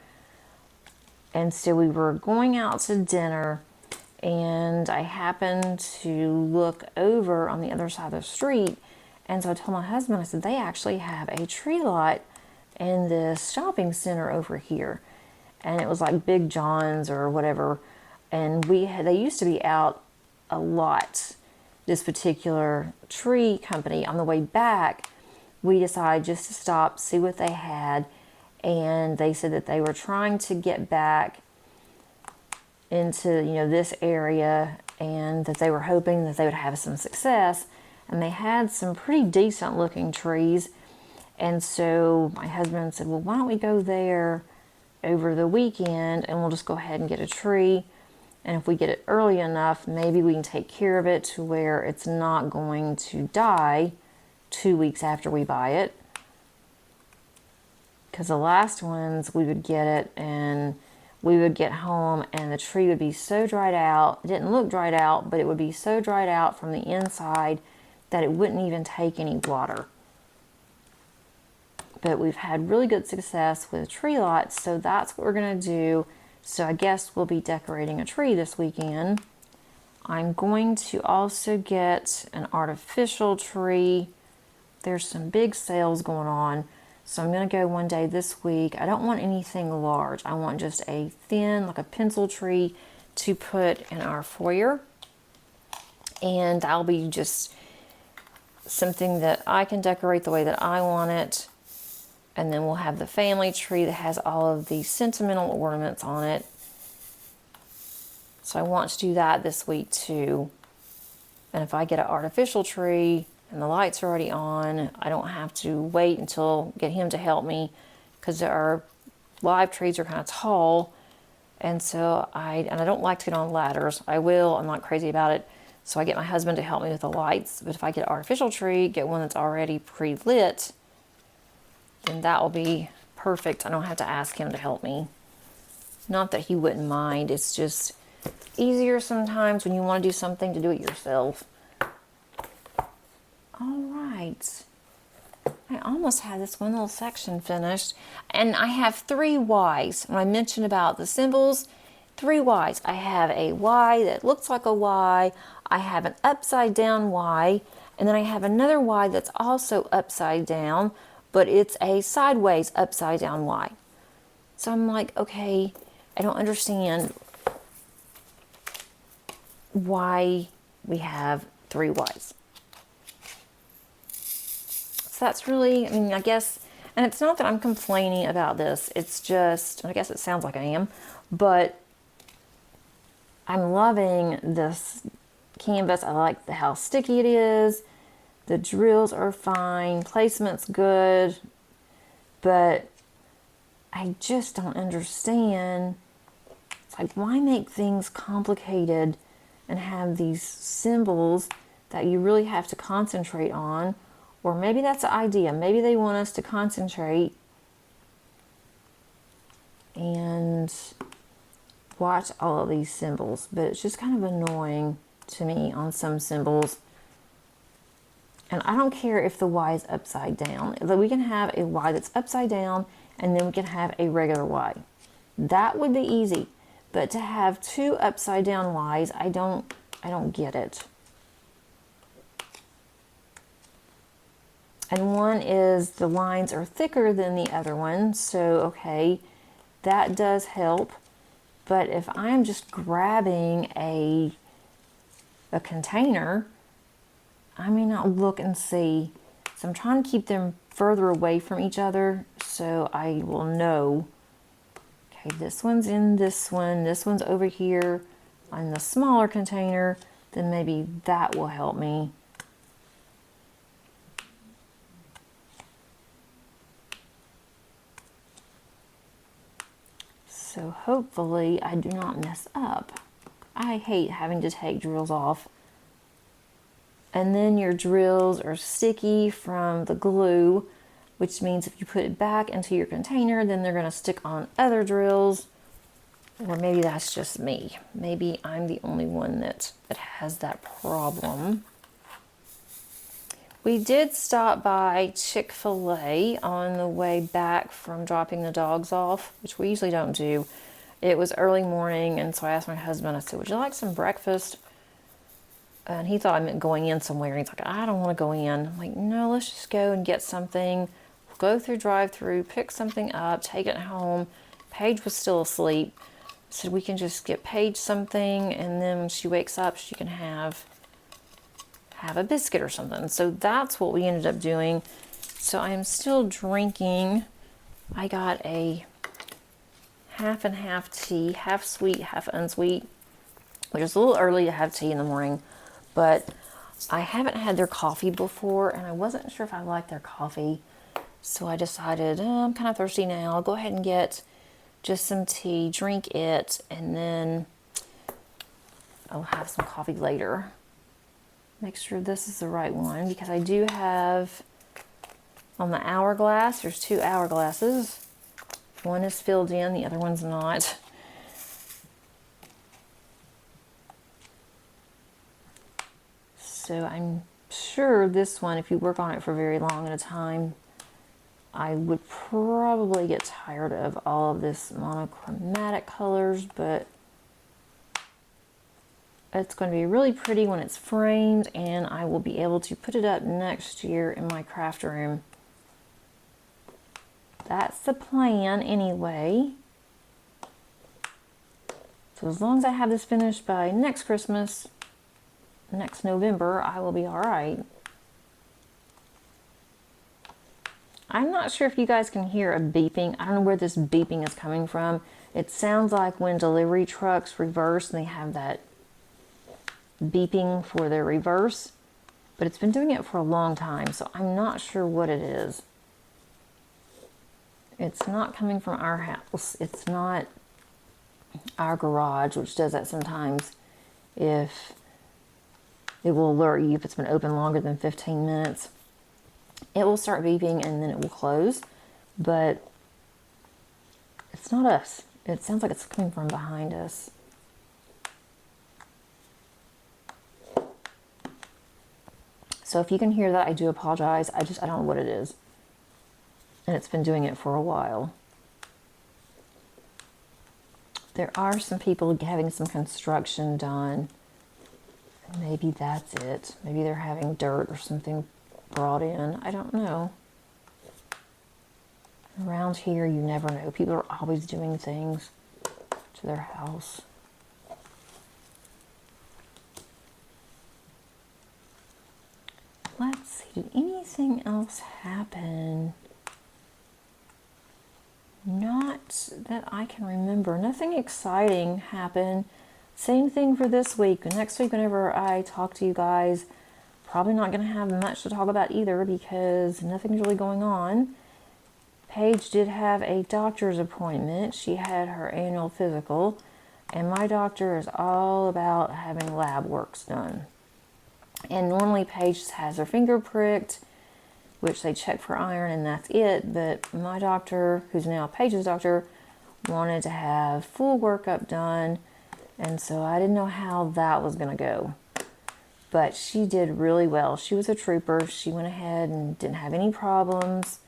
And so we were going out to dinner, and I happened to look over on the other side of the street. And so I told my husband, I said, they actually have a tree lot in this shopping center over here. And it was like Big John's or whatever. And they used to be out a lot. This particular tree company, on the way back, we decided just to stop, see what they had. And they said that they were trying to get back into, this area, and that they were hoping that they would have some success. And they had some pretty decent looking trees. And so my husband said, well, why don't we go there over the weekend and we'll just go ahead and get a tree. And if we get it early enough, maybe we can take care of it to where it's not going to die 2 weeks after we buy it. Because the last ones, we would get it and we would get home and the tree would be so dried out. It didn't look dried out, but it would be so dried out from the inside that it wouldn't even take any water. But we've had really good success with tree lots, so that's what we're going to do. So I guess we'll be decorating a tree this weekend. I'm going to also get an artificial tree. There's some big sales going on, so I'm going to go one day this week. I don't want anything large. I want just a thin, like a pencil tree to put in our foyer. And that'll be just something that I can decorate the way that I want it. And then we'll have the family tree that has all of the sentimental ornaments on it. So I want to do that this week too. And if I get an artificial tree and the lights are already on, I don't have to wait until get him to help me, because our live trees are kind of tall. And so I don't like to get on ladders. I will, I'm not crazy about it. So I get my husband to help me with the lights. But if I get an artificial tree, get one that's already pre-lit, then that will be perfect. I don't have to ask him to help me. Not that he wouldn't mind. It's just easier sometimes when you want to do something to do it yourself. All right. I almost had this one little section finished. And I have 3 Ys. When I mentioned about the symbols, 3 Ys. I have a Y that looks like a Y. I have an upside down Y. And then I have another Y that's also upside down, but it's a sideways upside down Y. So I'm like, okay, I don't understand why we have 3 Ys. So that's really, I mean, I guess, and it's not that I'm complaining about this. It's just, I guess it sounds like I am, but I'm loving this canvas. I like how sticky it is. The drills are fine. Placement's good. But I just don't understand. It's like, why make things complicated and have these symbols that you really have to concentrate on? Or maybe that's the idea. Maybe they want us to concentrate and watch all of these symbols. But it's just kind of annoying to me on some symbols. And I don't care if the Y is upside down. We can have a Y that's upside down, and then we can have a regular Y. That would be easy. But to have 2 upside down Ys, I don't get it. And one is the lines are thicker than the other one, so okay, that does help. But if I'm just grabbing a container, I may not look and see. So I'm trying to keep them further away from each other so I will know, okay, this one's in this one's over here on the smaller container, then maybe that will help me. So hopefully I do not mess up. I hate having to take drills off. And then your drills are sticky from the glue, which means if you put it back into your container, then they're going to stick on other drills. Or maybe that's just me. Maybe I'm the only one that has that problem. We did stop by Chick-fil-A on the way back from dropping the dogs off, which we usually don't do. It was early morning, and so I asked my husband, I said, would you like some breakfast? And he thought I meant going in somewhere. And he's like, I don't want to go in. I'm like, no, let's just go and get something. We'll go through drive-through, pick something up, take it home. Paige was still asleep. I said, we can just get Paige something, and then when she wakes up, she can have a biscuit or something. So that's what we ended up doing. So I'm still drinking. I got a half and half tea, half sweet, half unsweet, which is a little early to have tea in the morning, but I haven't had their coffee before, and I wasn't sure if I liked their coffee. So I decided, I'm kind of thirsty now. I'll go ahead and get just some tea, drink it, and then I'll have some coffee later. Make sure this is the right one, because I do have on the hourglass, there's 2 hourglasses. One is filled in, the other one's not. So I'm sure this one, if you work on it for very long at a time, I would probably get tired of all of this monochromatic colors, but it's going to be really pretty when it's framed, and I will be able to put it up next year in my craft room. That's the plan anyway. So as long as I have this finished by next Christmas, next November, I will be all right. I'm not sure if you guys can hear a beeping. I don't know where this beeping is coming from. It sounds like when delivery trucks reverse and they have that beeping for their reverse, but it's been doing it for a long time, so I'm not sure what it is. It's not coming from our house. It's not our garage, which does that sometimes. If it will alert you if it's been open longer than 15 minutes. It will start beeping and then it will close, but it's not us. It sounds like it's coming from behind us. So if you can hear that, I do apologize. I don't know what it is. And it's been doing it for a while. There are some people having some construction done. Maybe that's it. Maybe they're having dirt or something brought in. I don't know. Around here, you never know. People are always doing things to their house. Let's see, did anything else happen? Not that I can remember. Nothing exciting happened. Same thing for this week. Next week, whenever I talk to you guys, probably not going to have much to talk about either because nothing's really going on. Paige did have a doctor's appointment. She had her annual physical, and my doctor is all about having lab works done. And normally Paige has her finger pricked, which they check for iron, and that's it. But my doctor, who's now Paige's doctor, wanted to have full workup done, and so I didn't know how that was going to go. But she did really well. She was a trooper. She went ahead and didn't have any problems.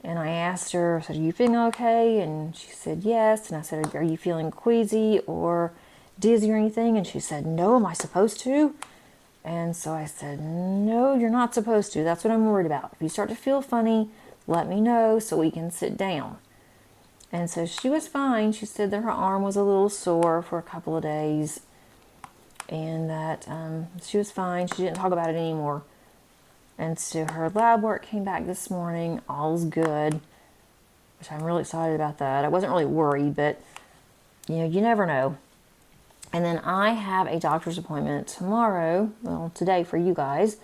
And I asked her, I said, are you feeling okay? And she said, yes. And I said, are you feeling queasy or dizzy or anything? And she said, no, am I supposed to? And so I said, no, you're not supposed to. That's what I'm worried about. If you start to feel funny, let me know so we can sit down. And so she was fine. She said that her arm was a little sore for a couple of days and that she was fine. She didn't talk about it anymore. And so her lab work came back this morning. All's good, which I'm really excited about that. I wasn't really worried, but you know, you never know. And then I have a doctor's appointment tomorrow, well, today for you guys.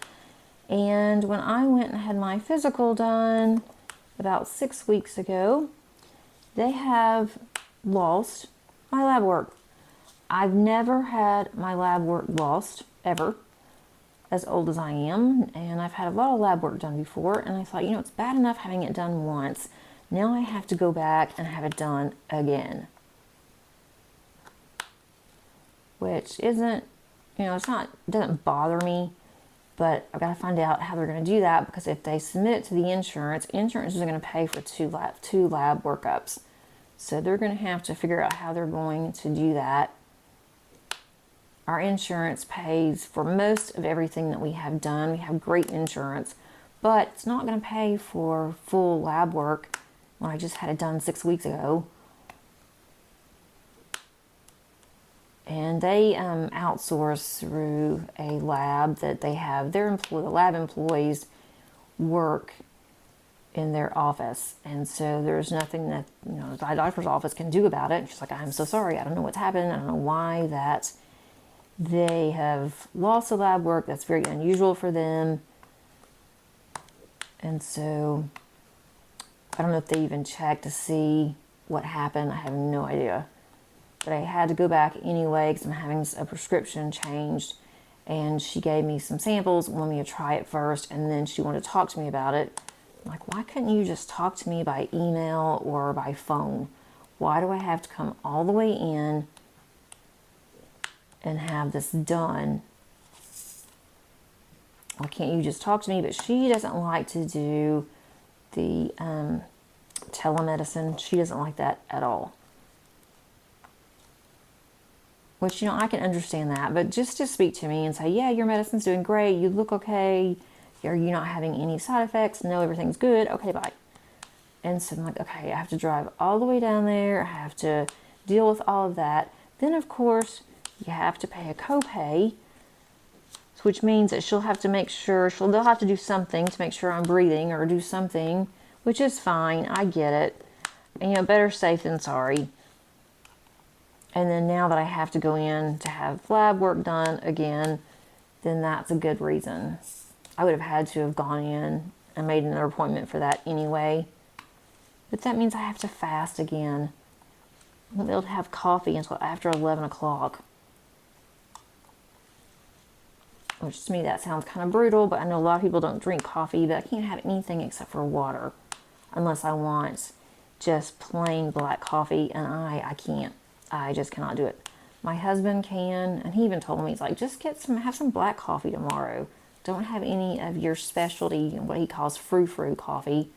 And when I went and had my physical done about 6 weeks ago, they have lost my lab work. I've never had my lab work lost, ever, as old as I am. And I've had a lot of lab work done before. And I thought, you know, it's bad enough having it done once. Now I have to go back and have it done again. Which isn't, you know, it doesn't bother me, but I've got to find out how they're going to do that, because if they submit it to the insurance isn't going to pay for two lab workups. So they're going to have to figure out how they're going to do that. Our insurance pays for most of everything that we have done. We have great insurance, but it's not going to pay for full lab work when I just had it done 6 weeks ago. And they outsource through a lab that they have. The lab employees work in their office. And so there's nothing that, you know, my doctor's office can do about it. She's like, I'm so sorry. I don't know what's happened. I don't know why that they have lost the lab work. That's very unusual for them. And so I don't know if they even checked to see what happened. I have no idea. But I had to go back anyway because I'm having a prescription changed. And she gave me some samples, wanted me to try it first, and then she wanted to talk to me about it. I'm like, why couldn't you just talk to me by email or by phone? Why do I have to come all the way in and have this done? Why can't you just talk to me? But she doesn't like to do the telemedicine. She doesn't like that at all. Which, you know, I can understand that. But just to speak to me and say, yeah, your medicine's doing great. You look okay. Are you not having any side effects? No, everything's good. Okay, bye. And so I'm like, okay, I have to drive all the way down there. I have to deal with all of that. Then, of course, you have to pay a copay, which means that she'll have to make sure, they'll have to do something to make sure I'm breathing or do something, which is fine. I get it. And, you know, better safe than sorry. And then now that I have to go in to have lab work done again, then that's a good reason. I would have had to have gone in and made another appointment for that anyway. But that means I have to fast again. I won't be able to have coffee until after 11 o'clock. Which to me that sounds kind of brutal, but I know a lot of people don't drink coffee, but I can't have anything except for water. Unless I want just plain black coffee, and I can't. I just cannot do it. My husband can, and he even told me, he's like, just have some black coffee tomorrow. don't have any of your specialty, what he calls frou-frou coffee.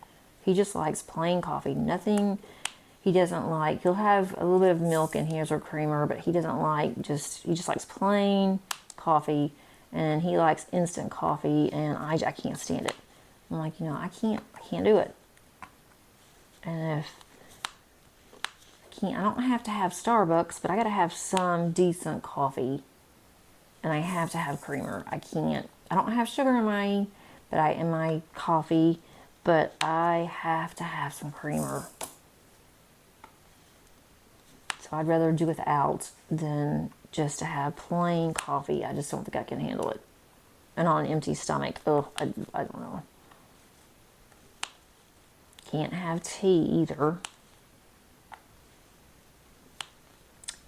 He just likes plain coffee. Nothing, he doesn't like, he'll have a little bit of milk in his or creamer, but he doesn't like he just likes plain coffee, and he likes instant coffee, and I can't stand it. I'm like, you know, I can't do it. And if I don't have to have Starbucks, but I gotta have some decent coffee, and I have to have creamer. I don't have sugar in my coffee, but I have to have some creamer. So I'd rather do without than just to have plain coffee. I just don't think I can handle it. And on an empty stomach, I don't know. Can't have tea either.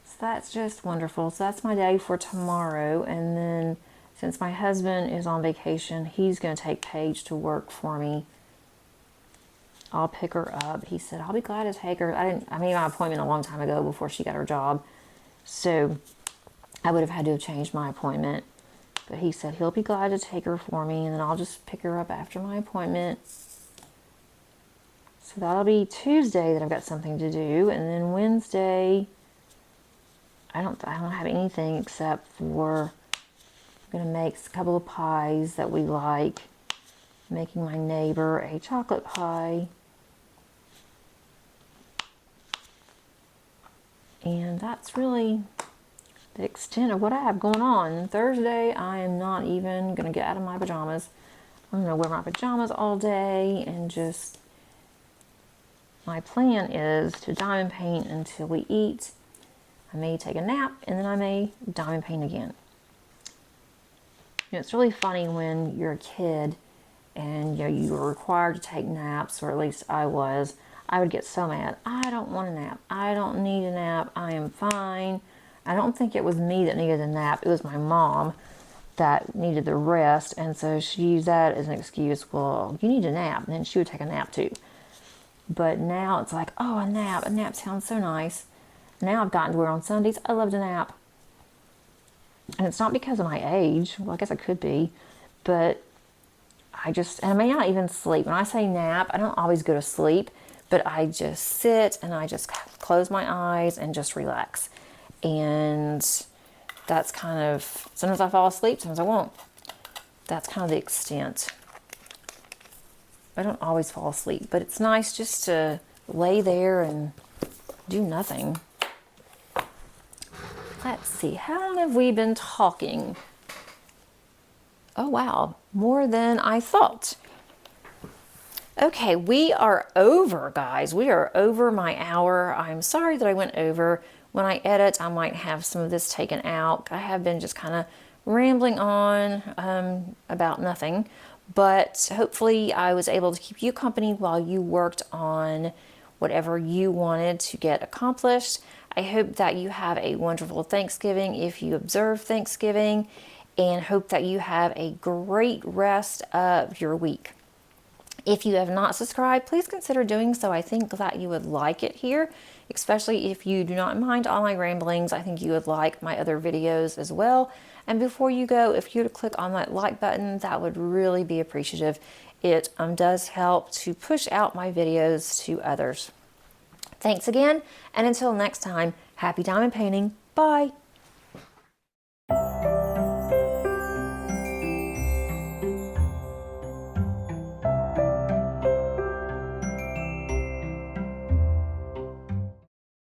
So that's just wonderful. So that's my day for tomorrow. And then since my husband is on vacation, he's going to take Paige to work for me. I'll pick her up. He said, I'll be glad to take her. I made my appointment a long time ago before she got her job. So I would have had to have changed my appointment. But he said he'll be glad to take her for me, and then I'll just pick her up after my appointment. So that'll be Tuesday that I've got something to do. And then Wednesday, I don't have anything except for I'm going to make a couple of pies that we like. Making my neighbor a chocolate pie. And that's really the extent of what I have going on. Thursday, I am not even going to get out of my pajamas. I'm going to wear my pajamas all day and just, my plan is to diamond paint until we eat. I may take a nap, and then I may diamond paint again. You know, it's really funny when you're a kid and you know, you were required to take naps, or at least I was. I would get so mad. I don't want a nap. I don't need a nap. I am fine. I don't think it was me that needed a nap. It was my mom that needed the rest, and so she used that as an excuse. Well, you need a nap, and then she would take a nap too. But now it's like, oh, a nap. A nap sounds so nice. Now I've gotten to where on Sundays I love to nap. And it's not because of my age. Well, I guess it could be. But and I may not even sleep. When I say nap, I don't always go to sleep. But I just sit and I just close my eyes and just relax. And that's kind of, sometimes I fall asleep, sometimes I won't. That's kind of the extent. I don't always fall asleep, but it's nice just to lay there and do nothing. Let's see, how long have we been talking? Oh wow, more than I thought. Okay, we are over, guys. We are over my hour. I'm sorry that I went over. When I edit, I might have some of this taken out. I have been just kind of rambling on about nothing, but hopefully I was able to keep you company while you worked on whatever you wanted to get accomplished. I hope that you have a wonderful Thanksgiving if you observe Thanksgiving, and hope that you have a great rest of your week. If you have not subscribed, please consider doing so. I think that you would like it here, especially if you do not mind all my ramblings. I think you would like my other videos as well. And before you go, if you would click on that like button, that would really be appreciative. It does help to push out my videos to others. Thanks again, and until next time, happy diamond painting. Bye.